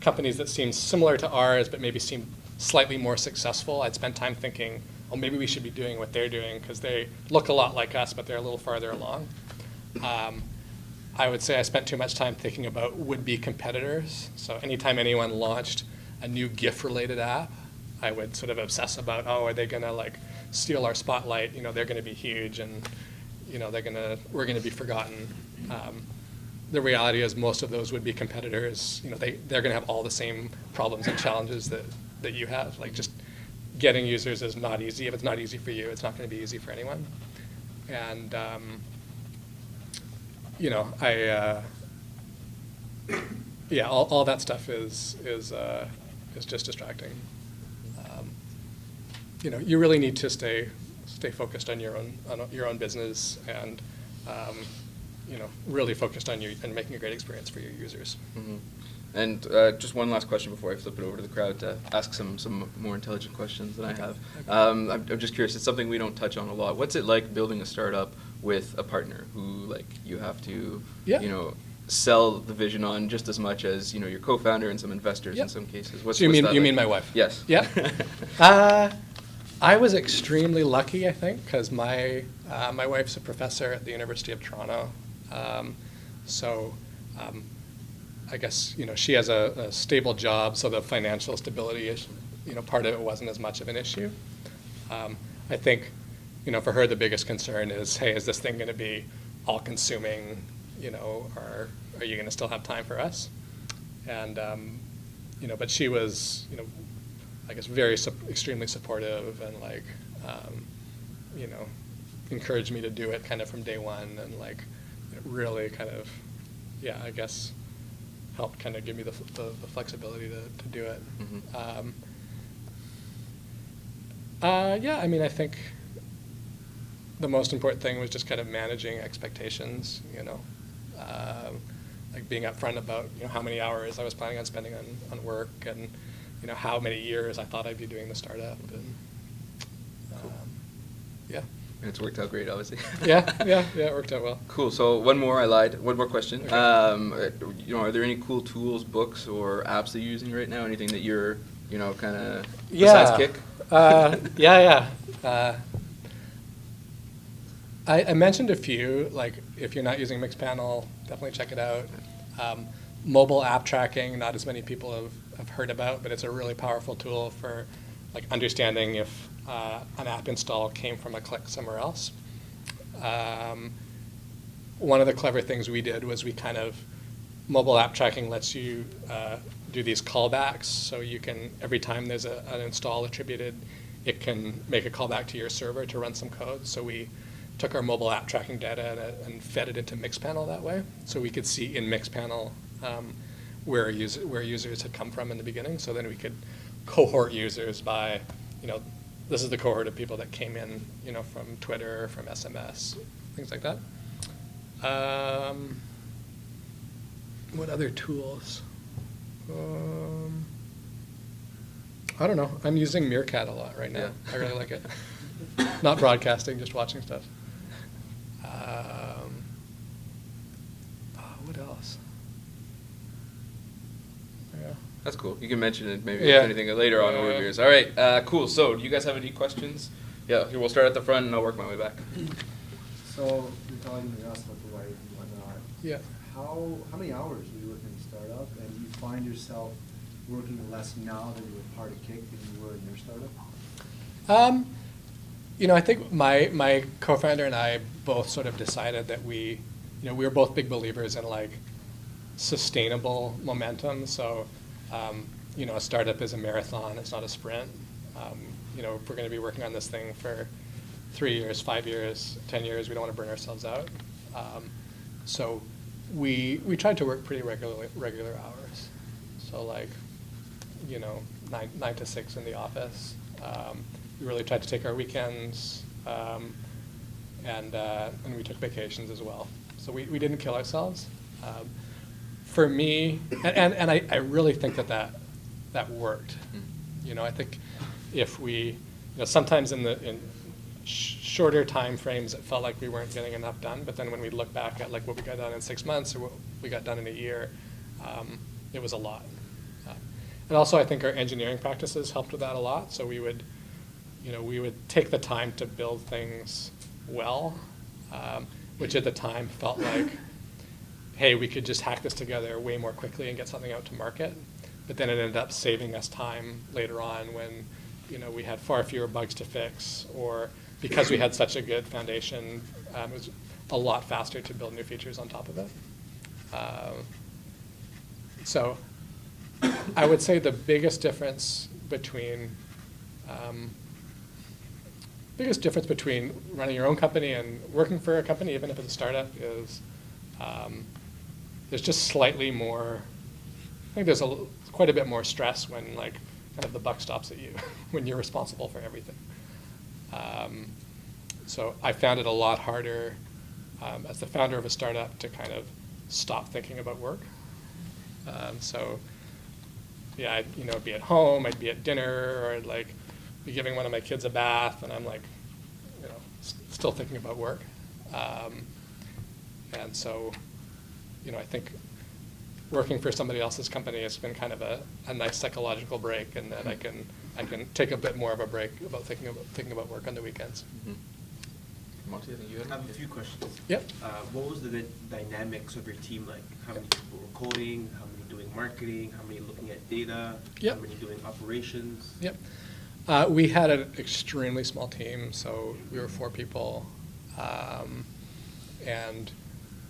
companies that seemed similar to ours but maybe seemed slightly more successful. I'd spend time thinking, oh, maybe we should be doing what they're doing because they look a lot like us, but they're a little farther along. I would say I spent too much time thinking about would-be competitors. So anytime anyone launched a new GIF-related app, I would sort of obsess about, are they going to like steal our spotlight? They're going to be huge, and we're going to be forgotten. The reality is most of those would be competitors. They're going to have all the same problems and challenges that you have. Like just getting users is not easy. If it's not easy for you, it's not going to be easy for anyone. And all that stuff is just distracting. You really need to stay focused on your own business and really focused on making a great experience for your users. Mm-hmm. And just one last question before I flip it over to the crowd to ask some more intelligent questions than I have. I'm just curious. It's something we don't touch on a lot. What's it like building a startup with a partner who you have to sell the vision on just as much as your co-founder and some investors in some cases? So you mean my wife? Yes. Yeah. I was extremely lucky, I think, because my wife's a professor at the University of Toronto. So I guess, she has a stable job, so the financial stability is, part of it wasn't as much of an issue. I think, for her, the biggest concern is, hey, is this thing going to be all-consuming, or are you going to still have time for us? And, but she was, I guess, extremely supportive and, encouraged me to do it kind of from day one, and, really kind of, I guess, helped kind of give me the flexibility to do it. Mm-hmm. I think the most important thing was just kind of managing expectations, being upfront about, how many hours I was planning on spending on work, and, how many years I thought I'd be doing the startup. And, cool. Yeah. And it's worked out great, obviously. Yeah, it worked out well. Cool. So one more question. Okay. Are there any cool tools, books, or apps that you're using right now? Anything that you're, kind of Yeah. besides Kick? I mentioned a few, if you're not using Mixpanel, definitely check it out. Mobile app tracking, not as many people have heard about, but it's a really powerful tool for understanding if an app install came from a click somewhere else. One of the clever things we did was mobile app tracking lets you do these callbacks, so you can, every time there's an install attributed, it can make a callback to your server to run some code. So we took our mobile app tracking data and fed it into Mixpanel that way, so we could see in Mixpanel where users had come from in the beginning. So then we could cohort users by, this is the cohort of people that came in, from Twitter, from SMS, things like that. What other tools? I don't know. I'm using Meerkat a lot right now. Yeah. I really like it. Not broadcasting, just watching stuff. What else? Yeah. That's cool. You can mention it maybe Yeah. if anything later on over yours. All right. Cool. So do you guys have any questions? Yeah. Here, we'll start at the front and I'll work my way back. So you're talking to us about the wife and whatnot. Yeah. How many hours do you work in a startup, and do you find yourself working less now than you were part of Kick than you were in your startup? I think my co-founder and I both sort of decided that we were both big believers in sustainable momentum. So, a startup is a marathon, it's not a sprint. If we're going to be working on this thing for 3 years, 5 years, 10 years, we don't want to burn ourselves out. So we tried to work pretty regular hours. So 9 to 6 in the office. We really tried to take our weekends, and we took vacations as well. So we didn't kill ourselves. For me, and I really think that worked. I think if we, sometimes in shorter time frames, it felt like we weren't getting enough done. But then when we look back at what we got done in 6 months or what we got done in a year, it was a lot. And also, I think our engineering practices helped with that a lot. So we would take the time to build things well, which at the time felt like, hey, we could just hack this together way more quickly and get something out to market. But then it ended up saving us time later on when, we had far fewer bugs to fix, or because we had such a good foundation, it was a lot faster to build new features on top of it. So I would say the biggest difference between running your own company and working for a company, even if it's a startup, is there's just slightly more. I think there's quite a bit more stress when kind of the buck stops at you when you're responsible for everything. So I found it a lot harder as the founder of a startup to kind of stop thinking about work. So yeah, I'd be at home, I'd be at dinner, or I'd be giving one of my kids a bath, and I'm still thinking about work. And so, I think working for somebody else's company has been kind of a nice psychological break, and that I can I can take a bit more of a break about thinking about work on the weekends. Mhm. Monty, I think you had I have a few questions. Yep. What was the dynamics of your team like? How many people were coding? How many doing marketing? How many looking at data? Yep. How many doing operations? Yep. We had an extremely small team, so we were 4 people. And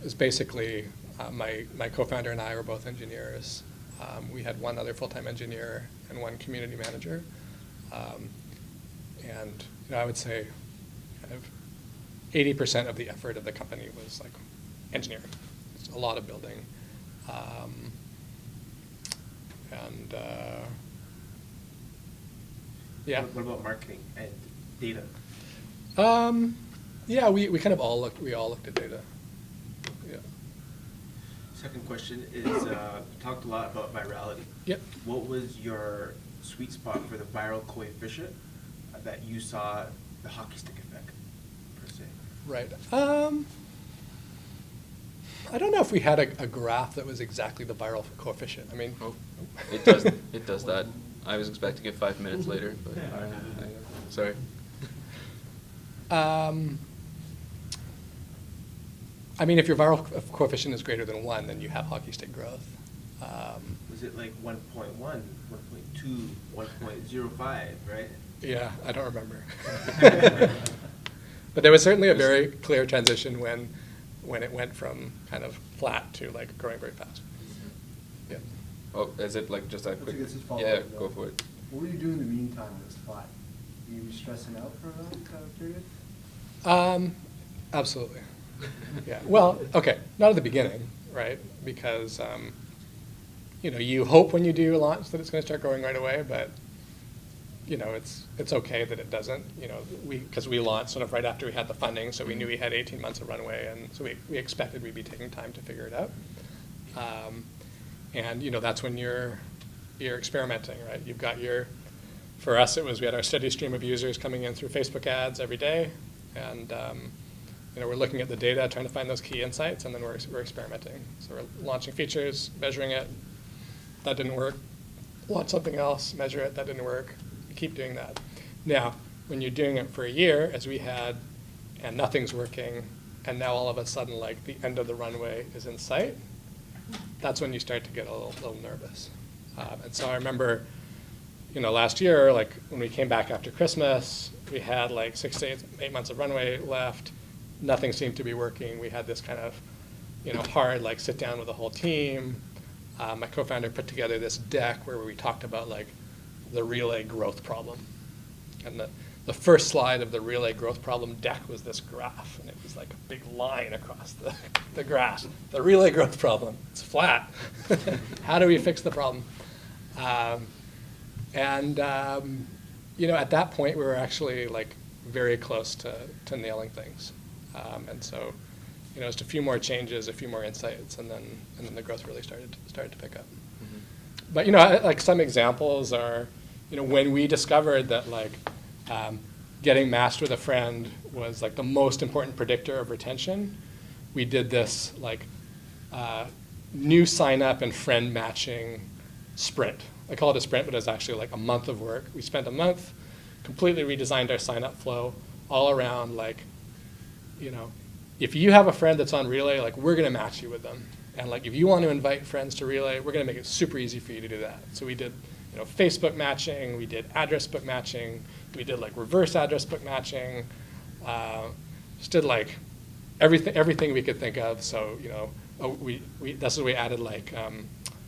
it was basically my co-founder and I were both engineers. We had 1 other full-time engineer and 1 community manager. And I would say kind of 80% of the effort of the company was like engineering. It's a lot of building. Yeah. What about marketing and data? Yeah, we kind of all looked at data. Yeah. Second question is, you talked a lot about virality. Yep. What was your sweet spot for the viral coefficient that you saw the hockey stick effect, per se? Right. I don't know if we had a graph that was exactly the viral coefficient. I mean, Oh, it does that. I was expecting it 5 minutes later, but sorry. I mean, if your viral coefficient is greater than 1, then you have hockey stick growth. Was it like 1.1, 1.2, 1.05, right? Yeah, I don't remember. But there was certainly a very clear transition when it went from kind of flat to like growing very fast. Yeah. Oh, is it like just a quick? Let's just follow Yeah, up, go though. for it. What were you doing in the meantime when it's flat? Were you stressing out for that period? Absolutely. Yeah. Well, okay, not at the beginning, right? Because you hope when you do launch that it's going to start growing right away, but it's okay that it doesn't. Because we launched sort of right after we had the funding, so we knew we had 18 months of runway, and so we expected we'd be taking time to figure it out. And that's when you're experimenting, right? You've got for us we had our steady stream of users coming in through Facebook ads every day, and we're looking at the data, trying to find those key insights, and then we're experimenting. So we're launching features, measuring it. That didn't work. Launch something else, measure it. That didn't work. We keep doing that. Now, when you're doing it for a year, as we had, and nothing's working, and now all of a sudden, like the end of the runway is in sight, that's when you start to get a little nervous. And so I remember, last year, like when we came back after Christmas, we had like 6 to 8 months of runway left. Nothing seemed to be working. We had this kind of, hard like sit down with the whole team. My co-founder put together this deck where we talked about like the relay growth problem. And the first slide of the relay growth problem deck was this graph, and it was like a big line across the graph. The relay growth problem, it's flat. How do we fix the problem? At that point, we were actually like very close to nailing things. And so, just a few more changes, a few more insights, and then the growth really started to pick up. Mm-hmm. But like some examples are, when we discovered that like getting matched with a friend was like the most important predictor of retention, we did this like new sign up and friend matching sprint. I call it a sprint, but it's actually like a month of work. We spent a month, completely redesigned our sign up flow all around like, if you have a friend that's on Relay, like we're going to match you with them. And like if you want to invite friends to Relay, we're going to make it super easy for you to do that. So we did, Facebook matching, we did address book matching, we did like reverse address book matching, just did like everything we could think of. So that's what we added like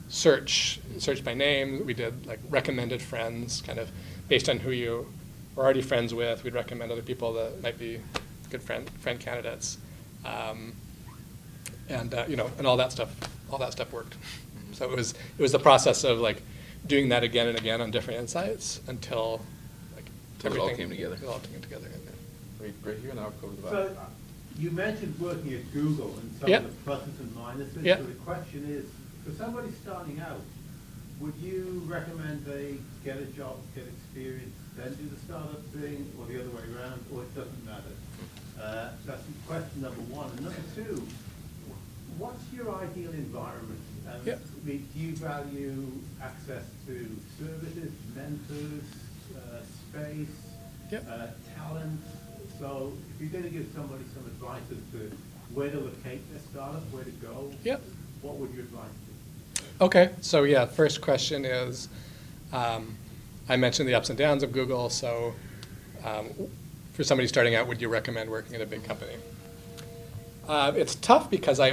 search by name. We did like recommended friends, kind of based on who you were already friends with. We'd recommend other people that might be good friend candidates, and all that stuff worked. So it was the process of like doing that again and again on different insights until like It all came together. It all came together. Right here, now I'll go to the back. So, you mentioned working at Google and some Yep. of the pluses and minuses. Yep. So the question is, for somebody starting out, would you recommend they get a job, get experience, then do the startup thing, or the other way around, or it doesn't matter? That's question number one. And number two, what's your ideal environment? Yep. Do you value access to services, mentors, space, Yep. talent. So if you're going to give somebody some advice as to where to locate their startup, where to go, Yep. what would your advice be? Okay, so yeah, first question is, I mentioned the ups and downs of Google, so for somebody starting out, would you recommend working at a big company? It's tough because I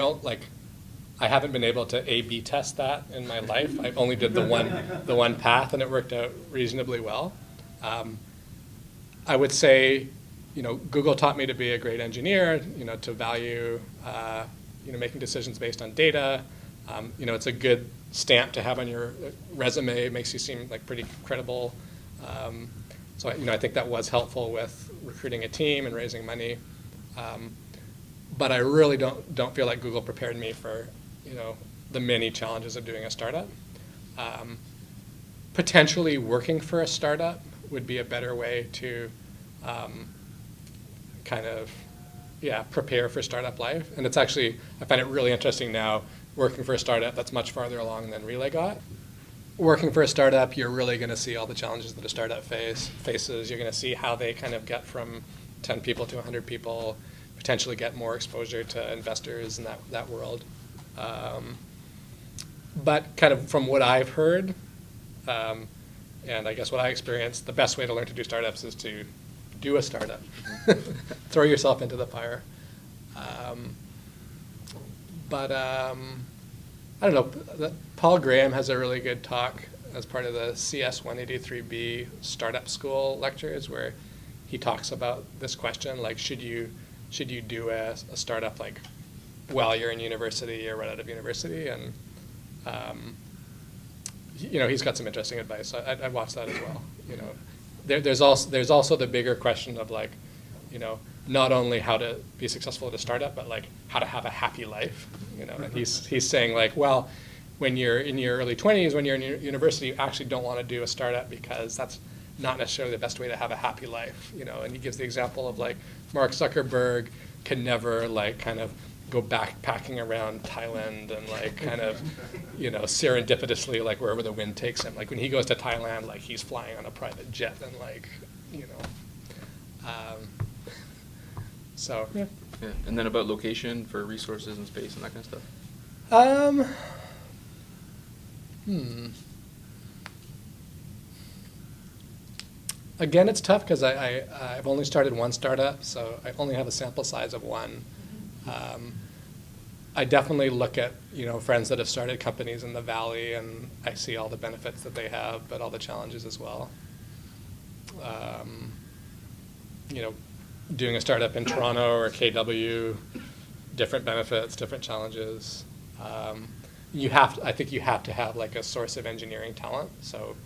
haven't been able to A/B test that in my life. I only did the one path, and it worked out reasonably well. I would say, Google taught me to be a great engineer, to value, making decisions based on data. It's a good stamp to have on your resume. It makes you seem like pretty credible. So I think that was helpful with recruiting a team and raising money. But I really don't feel like Google prepared me for the many challenges of doing a startup. Potentially working for a startup would be a better way to prepare for startup life. And it's actually, I find it really interesting now working for a startup that's much farther along than Relay got. Working for a startup, you're really going to see all the challenges that a startup faces. You're going to see how they kind of get from 10 people to 100 people, potentially get more exposure to investors in that world. But kind of from what I've heard, and I guess what I experienced, the best way to learn to do startups is to do a startup. Throw yourself into the fire. I don't know, Paul Graham has a really good talk as part of the CS 183B startup school lectures where he talks about this question, like should you do a startup like while you're in university or right out of university? And he's got some interesting advice. So I'd watch that as well. There's also the bigger question of like, not only how to be successful at a startup, but like how to have a happy life. And he's saying like, well, when you're in your early 20s, when you're in your university, you actually don't want to do a startup because that's not necessarily the best way to have a happy life. And he gives the example of like Mark Zuckerberg can never like kind of go backpacking around Thailand and like kind of, serendipitously like wherever the wind takes him. Like when he goes to Thailand, like he's flying on a private jet and like, so yeah. Yeah. And then about location for resources and space and that kind of stuff? Again, it's tough because I've only started one startup, so I only have a sample size of one. I definitely look at friends that have started companies in the Valley, and I see all the benefits that they have, but all the challenges as well. Doing a startup in Toronto or KW, different benefits, different challenges. I think you have to have like a source of engineering talent. So,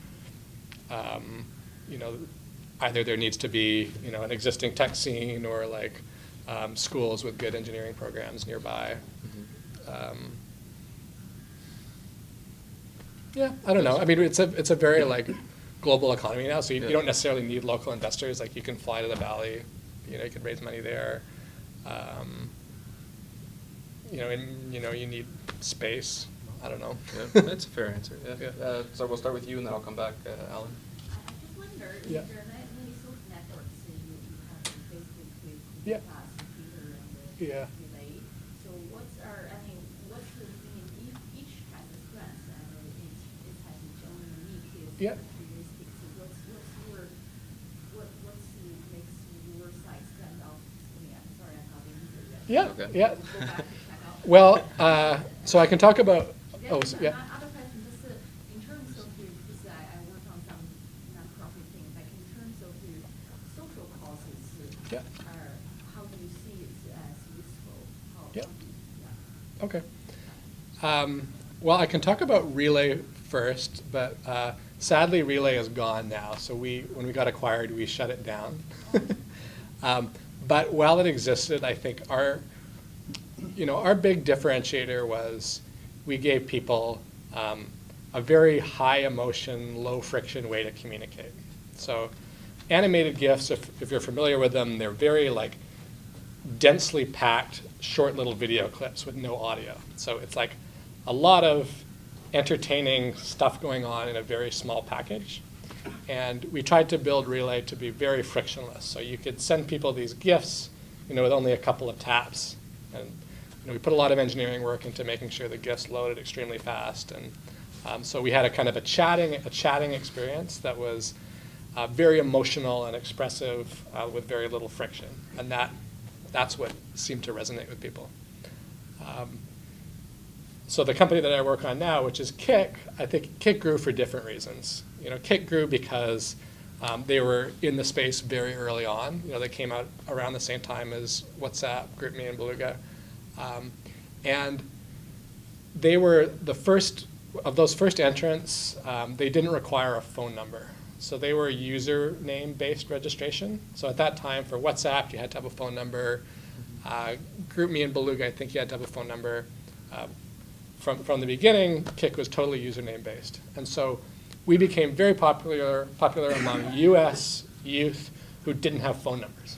either there needs to be an existing tech scene or like schools with good engineering programs nearby. Yeah, I don't know. I mean, it's a very like global economy now, so you don't necessarily need local investors. Like you can fly to the Valley, you can raise money there. You need space. I don't know. Yeah, that's a fair answer. Yeah. Yeah. So we'll start with you, and then I'll come back, Alan. I just wonder, Yeah. is there many social networks that you have in Facebook with Yeah. Class and Twitter and the Yeah. Relay? So what's the thing in each has a strength and it has its own unique Yeah. characteristics. So what's makes your site stand out to me? I'm sorry, I'm not in here yet. Yeah, Okay. yeah. Go back and check out. Well, so I can talk about. Oh, yeah. My other question, just in terms of because I work on some nonprofit things, like in terms of the social causes, Yeah. how do you see it as useful? Yeah. Yeah. Okay. Well, I can talk about Relay first, but sadly Relay is gone now. So when we got acquired, we shut it down. But while it existed, I think our big differentiator was we gave people a very high emotion, low friction way to communicate. So animated GIFs, if you're familiar with them, they're very like densely packed, short little video clips with no audio. So it's like a lot of entertaining stuff going on in a very small package. And we tried to build Relay to be very frictionless. So you could send people these GIFs, with only a couple of taps. And we put a lot of engineering work into making sure the GIFs loaded extremely fast. And so we had a kind of a chatting experience that was very emotional and expressive with very little friction. And that's what seemed to resonate with people. So the company that I work on now, which is Kik, I think Kik grew for different reasons. Kik grew because they were in the space very early on. They came out around the same time as WhatsApp, GroupMe, and Beluga. And they were the first, of those first entrants, they didn't require a phone number. So they were username-based registration. So at that time, for WhatsApp, you had to have a phone number. GroupMe and Beluga, I think you had to have a phone number. From the beginning, Kik was totally username-based. And so we became very popular among US youth who didn't have phone numbers.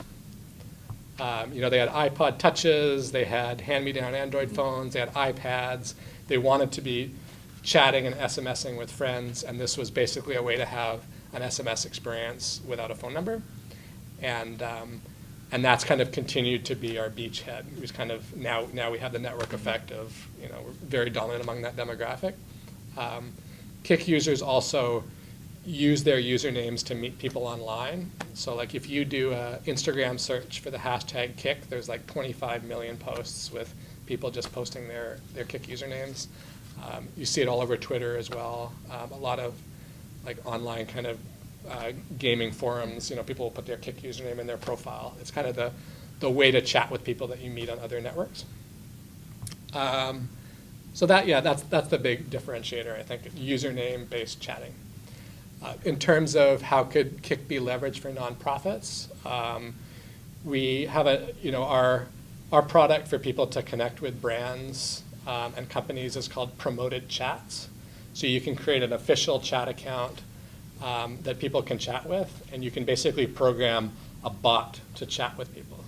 They had iPod touches, they had hand-me-down Android phones, they had iPads. They wanted to be chatting and SMSing with friends, and this was basically a way to have an SMS experience without a phone number. And that's kind of continued to be our beachhead. It was kind of, now we have the network effect of, we're very dominant among that demographic. Kik users also use their usernames to meet people online. So like if you do an Instagram search for the hashtag Kik, there's like 25 million posts with people just posting their Kik usernames. You see it all over Twitter as well. A lot of like online kind of gaming forums, people will put their Kik username in their profile. It's kind of the way to chat with people that you meet on other networks. So that's the big differentiator, I think, username-based chatting. In terms of how could Kik be leveraged for nonprofits, we have our product for people to connect with brands and companies is called Promoted Chats. So you can create an official chat account that people can chat with, and you can basically program a bot to chat with people.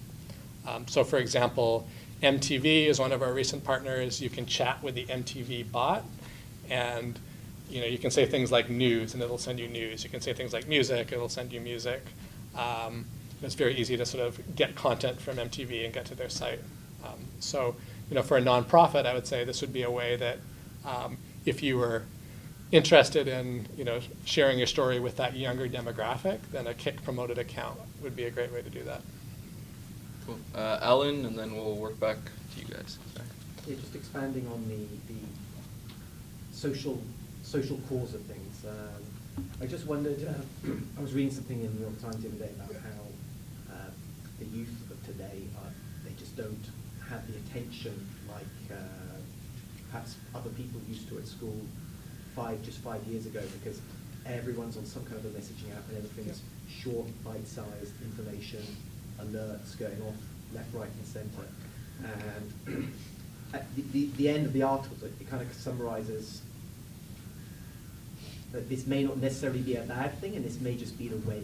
So for example, MTV is one of our recent partners. You can chat with the MTV bot, and you can say things like news, and it'll send you news. You can say things like music, it'll send you music. It's very easy to sort of get content from MTV and get to their site. So for a nonprofit, I would say this would be a way that if you were interested in sharing your story with that younger demographic, then a Kik promoted account would be a great way to do that. Cool. Alan, and then we'll work back to you guys. Sorry. Yeah, just expanding on the social cause of things. I just wondered, I was reading something in the New York Times the other day about how the youth of today, they just don't have the attention like perhaps other people used to at school just 5 years ago, because everyone's on some kind of a messaging app and everything's short, bite-sized information, alerts going off left, right, and center. And at the end of the article, it kind of summarizes that this may not necessarily be a bad thing, and this may just be the way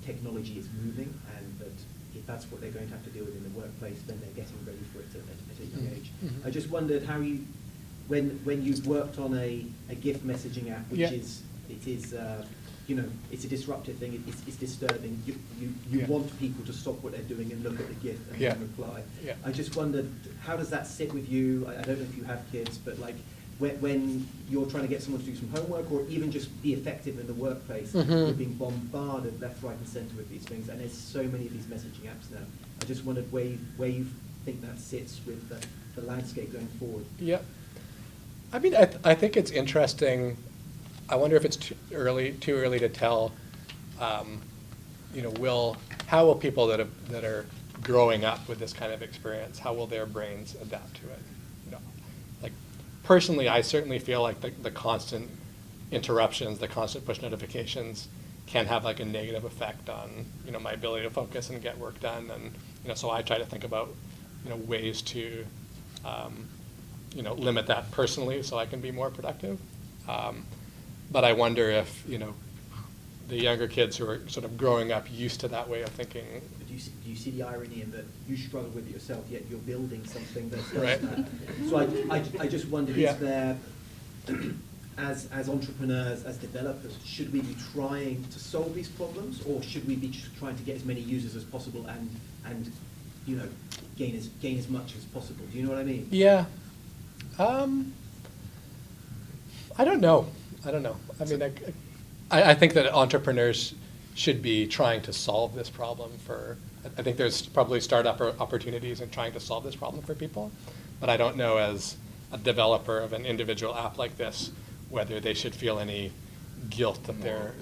technology is moving, and that if that's what they're going to have to deal with in the workplace, then they're getting ready for it at a young age. I just wondered how you, when you've worked on a GIF messaging app, which is it's a disruptive thing, it's disturbing. You want people to stop what they're doing and look at the GIF and then reply. I just wondered, how does that sit with you? I don't know if you have kids, but like when you're trying to get someone to do some homework or even just be effective in the workplace, you're being bombarded left, right, and center with these things, and there's so many of these messaging apps now. I just wondered where you think that sits with the landscape going forward. Yeah. I mean, I think it's interesting. I wonder if it's too early to tell. How will people that are growing up with this kind of experience, how will their brains adapt to it? Like personally, I certainly feel like the constant interruptions, the constant push notifications, can have like a negative effect on my ability to focus and get work done, and so I try to think about ways to limit that personally so I can be more productive. But I wonder if, the younger kids who are sort of growing up used to that way of thinking. But do you see the irony in that you struggle with it yourself, yet you're building something that does Right. that? So I just wondered, is there, as entrepreneurs, as developers, should we be trying to solve these problems, or should we be just trying to get as many users as possible and you know, gain as much as possible? Do you know what I mean? Yeah. I don't know. I mean, I think that entrepreneurs should be trying to solve this problem I think there's probably startup opportunities in trying to solve this problem for people, but I don't know as a developer of an individual app like this whether they should feel any guilt that they're,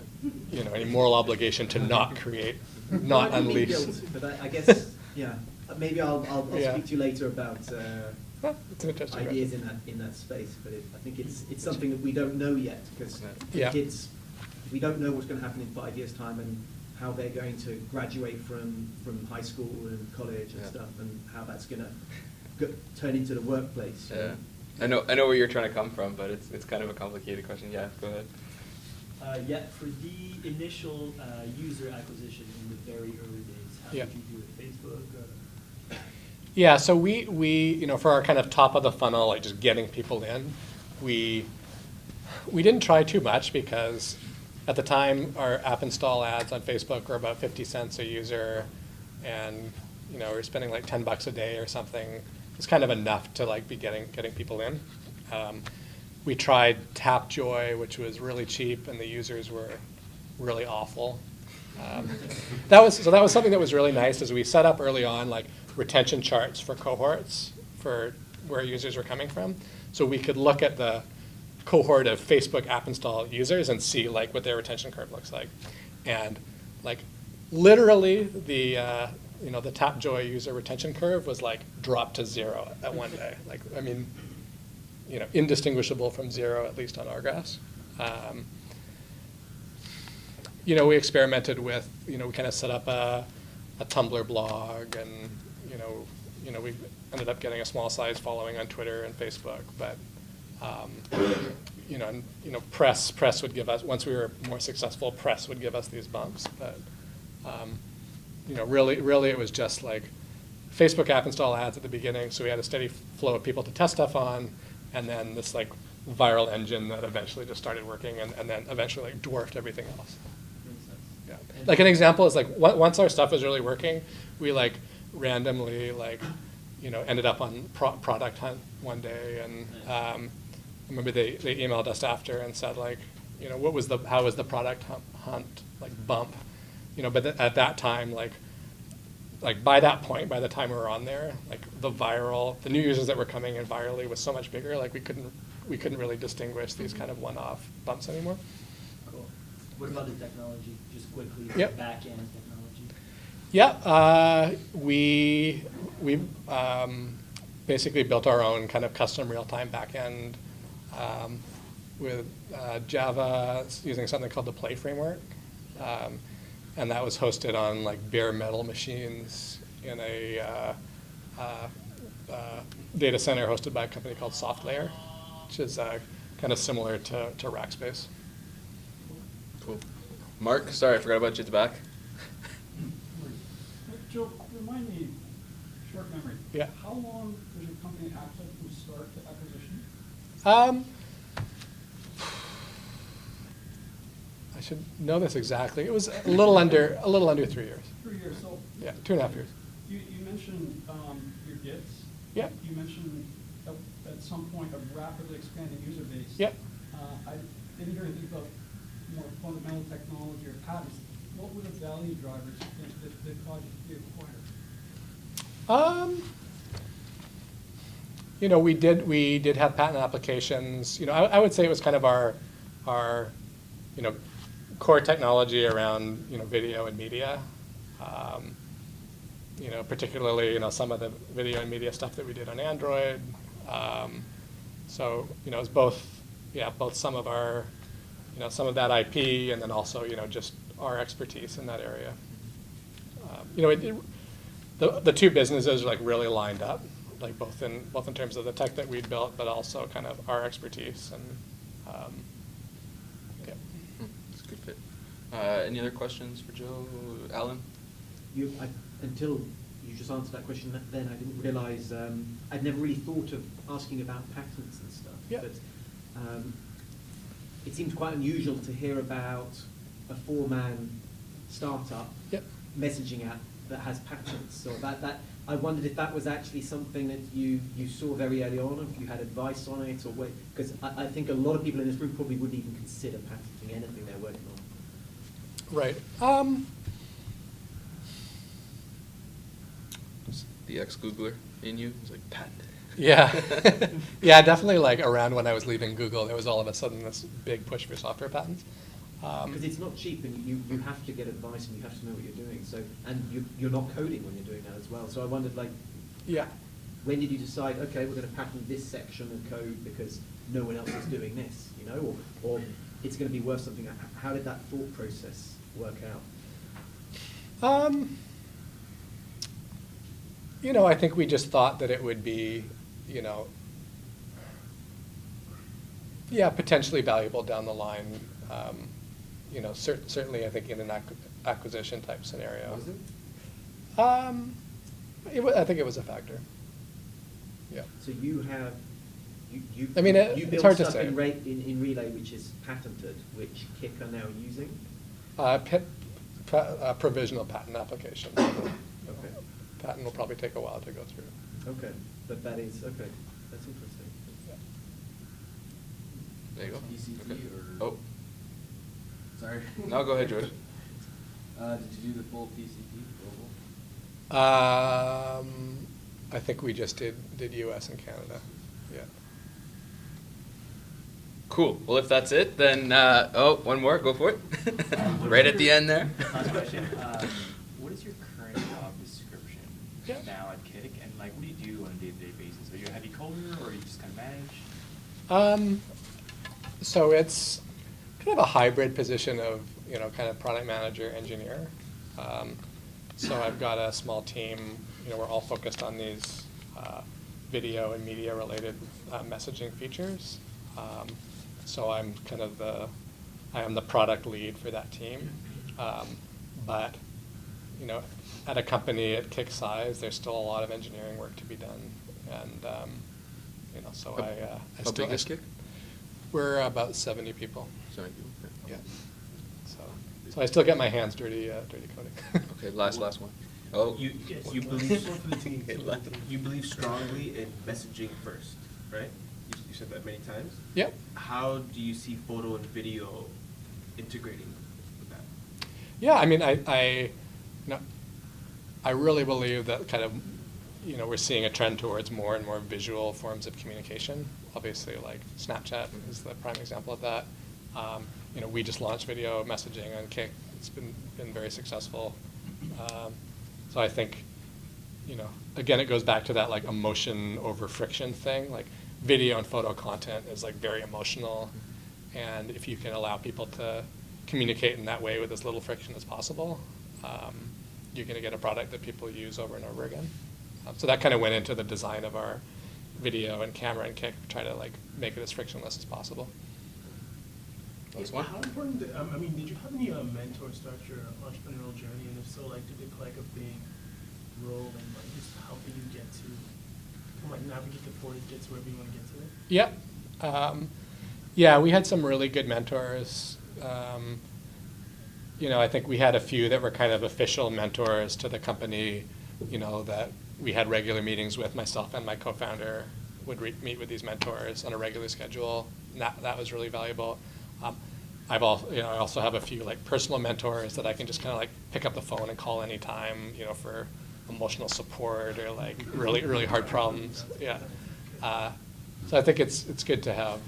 you know, any moral obligation to not create, not I don't mean unleash. guilt, but I guess, yeah, maybe I'll Yeah. speak to you later about It's an interesting ideas question. in that space, but I think it's something that we don't know yet, because Yeah. kids, we don't know what's going to happen in 5 years' time and how they're going to graduate from high school and college and Yeah. stuff, and how that's going to turn into the workplace. you Yeah. know? I know where you're trying to come from, but it's kind of a complicated question. Yeah, go ahead. Yeah, for the initial user acquisition in the very early days, how Yeah. did you do it? Facebook? Yeah, so we you know, for our kind of top of the funnel, like just getting people in, we didn't try too much because at the time our app install ads on Facebook were about 50 cents a user, and you know, we were spending like $10 a day or something. It's kind of enough to like be getting people in. We tried Tapjoy, which was really cheap, and the users were really awful. That was something that was really nice, is we set up early on like retention charts for cohorts for where users were coming from, so we could look at the cohort of Facebook app install users and see like what their retention curve looks like, and like literally the you know, the Tapjoy user retention curve was like dropped to 0 at one day. Like, I mean, you know, indistinguishable from 0, at least on our graphs. You know, we experimented with, you know, we kind of set up a Tumblr blog, and you know, we ended up getting a small size following on Twitter and Facebook. But you know, press would give us, once we were more successful, press would give us these bumps. But you know, really, it was just like Facebook app install ads at the beginning. So we had a steady flow of people to test stuff on, and then this like viral engine that eventually just started working, and then eventually like dwarfed everything else. Makes sense. Yeah. Like an example is like once our stuff was really working, we like randomly like, you know, ended up on Product Hunt one day, and I remember they emailed us after and said like, you know, how was the Product Hunt like bump, you know, but at that time like by that point, by the time we were on there, like the new users that were coming in virally was so much bigger, like we couldn't really distinguish these kind of one-off bumps anymore. Cool. What about the technology? Just quickly, Yep. the back-end technology. Yeah, we basically built our own kind of custom real-time backend with Java, using something called the Play framework. And that was hosted on like bare metal machines in a data center hosted by a company called SoftLayer, which is kind of similar to Rackspace. Cool. Mark, sorry, I forgot about you at the back. Joe, remind me, short memory. Yeah. How long was your company active from start to acquisition? I should know this exactly. It was a little under 3 years. 3 years. So Yeah, 2.5 years. you mentioned your GITs. Yeah. You mentioned at some point a rapidly expanding user base. Yep. I didn't hear anything about more fundamental technology or patents. What were the value drivers that caused you to be acquired? You know, we did have patent applications. You know, I would say it was kind of our you know, core technology around, you know, video and media. You know, particularly, you know, some of the video and media stuff that we did on Android. So, you know, it's both some of our, you know, some of that IP, and then also, you know, just our expertise in that area. You know, the two businesses are like really lined up, like both in terms of the tech that we'd built, but also kind of our expertise, and yeah. It's a good fit. Any other questions for Joe? Alan? Until you just answered that question, then I didn't realize, I'd never really thought of asking about patents and stuff. Yeah. But it seems quite unusual to hear about a 4-man startup Yep. messaging app that has patents. So that I wondered if that was actually something that you saw very early on, if you had advice on it, or because I think a lot of people in this room probably wouldn't even consider patenting anything they're working on. Right. The ex-Googler in you is like, patent it. Yeah. Yeah, definitely like around when I was leaving Google, there was all of a sudden this big push for software patents. Because it's not cheap, and you have to get advice, and you have to know what you're doing. So, and you're not coding when you're doing that as well. So I wondered, like, Yeah. when did you decide, okay, we're going to patent this section of code because no one else is doing this, you know, or it's going to be worth something? How did that thought process work out? You know, I think we just thought that it would be, you know, yeah, potentially valuable down the line. You know, certainly I think in an acquisition type scenario. Was it? I think it was a factor. Yeah. So you have, you I mean, you it's built hard to stuff say. in Relay which is patented, which Kik are now using? Provisional patent application. Okay. Patent will probably take a while to go through. Okay, but that is, okay, that's interesting. Yeah. There you go. PCT Okay. or? Oh, Sorry. no, go ahead, George. Did you do the full PCT global? I think we just did US and Canada. Yeah. Cool. Well, if that's it, then, one more, go for it. Right at the end there. Last question. What is your current job description Yeah. now at Kik, and like, what do you do on a day-to-day basis? Are you a heavy coder, or are you just kind of manage? So it's kind of a hybrid position of, you know, kind of product manager, engineer. So I've got a small team, you know, we're all focused on these video and media related messaging features. So I'm kind of I am the product lead for that team. But, you know, at a company at Kik size, there's still a lot of engineering work to be done. And, you know, so I How big is Kik? We're about 70 people. 70 people, okay. Yeah. So I still get my hands dirty coding. Okay, last one. Oh. You believe strongly in messaging first, right? You said that many times. Yep. How do you see photo and video integrating with that? Yeah, I mean, I really believe that kind of, you know, we're seeing a trend towards more and more visual forms of communication. Obviously, like Snapchat is the prime example of that. You know, we just launched video messaging on Kik. It's been very successful. So I think, you know, again, it goes back to that like emotion over friction thing. Like video and photo content is like very emotional, and if you can allow people to communicate in that way with as little friction as possible, you're going to get a product that people use over and over again. So that kind of went into the design of our video and camera and Kik, try to like make it as frictionless as possible. Last one. How important, I mean, did you have any mentors throughout your entrepreneurial journey, and if so, like, did they play like a big role in like just helping you get to, kind of like navigate the forward, get to wherever you want to get to it? Yep. Yeah, we had some really good mentors. You know, I think we had a few that were kind of official mentors to the company, you know, that we had regular meetings with. Myself and my co-founder would meet with these mentors on a regular schedule. And that was really valuable. I also have a few like personal mentors that I can just kind of like pick up the phone and call anytime, you know, for emotional support or like really hard problems. Yeah. So I think it's good to have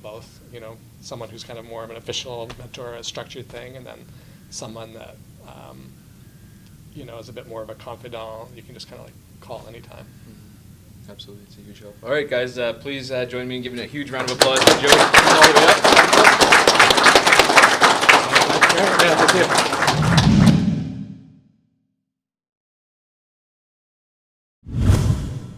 both. You know, someone who's kind of more of an official mentor, a structured thing, and then someone that you know, is a bit more of a confidant. You can just kind of like call anytime. Mm-hmm. Absolutely, it's a huge help. All right, guys, please join me in giving a huge round of applause to Joe. All the way up. Yeah, thank you.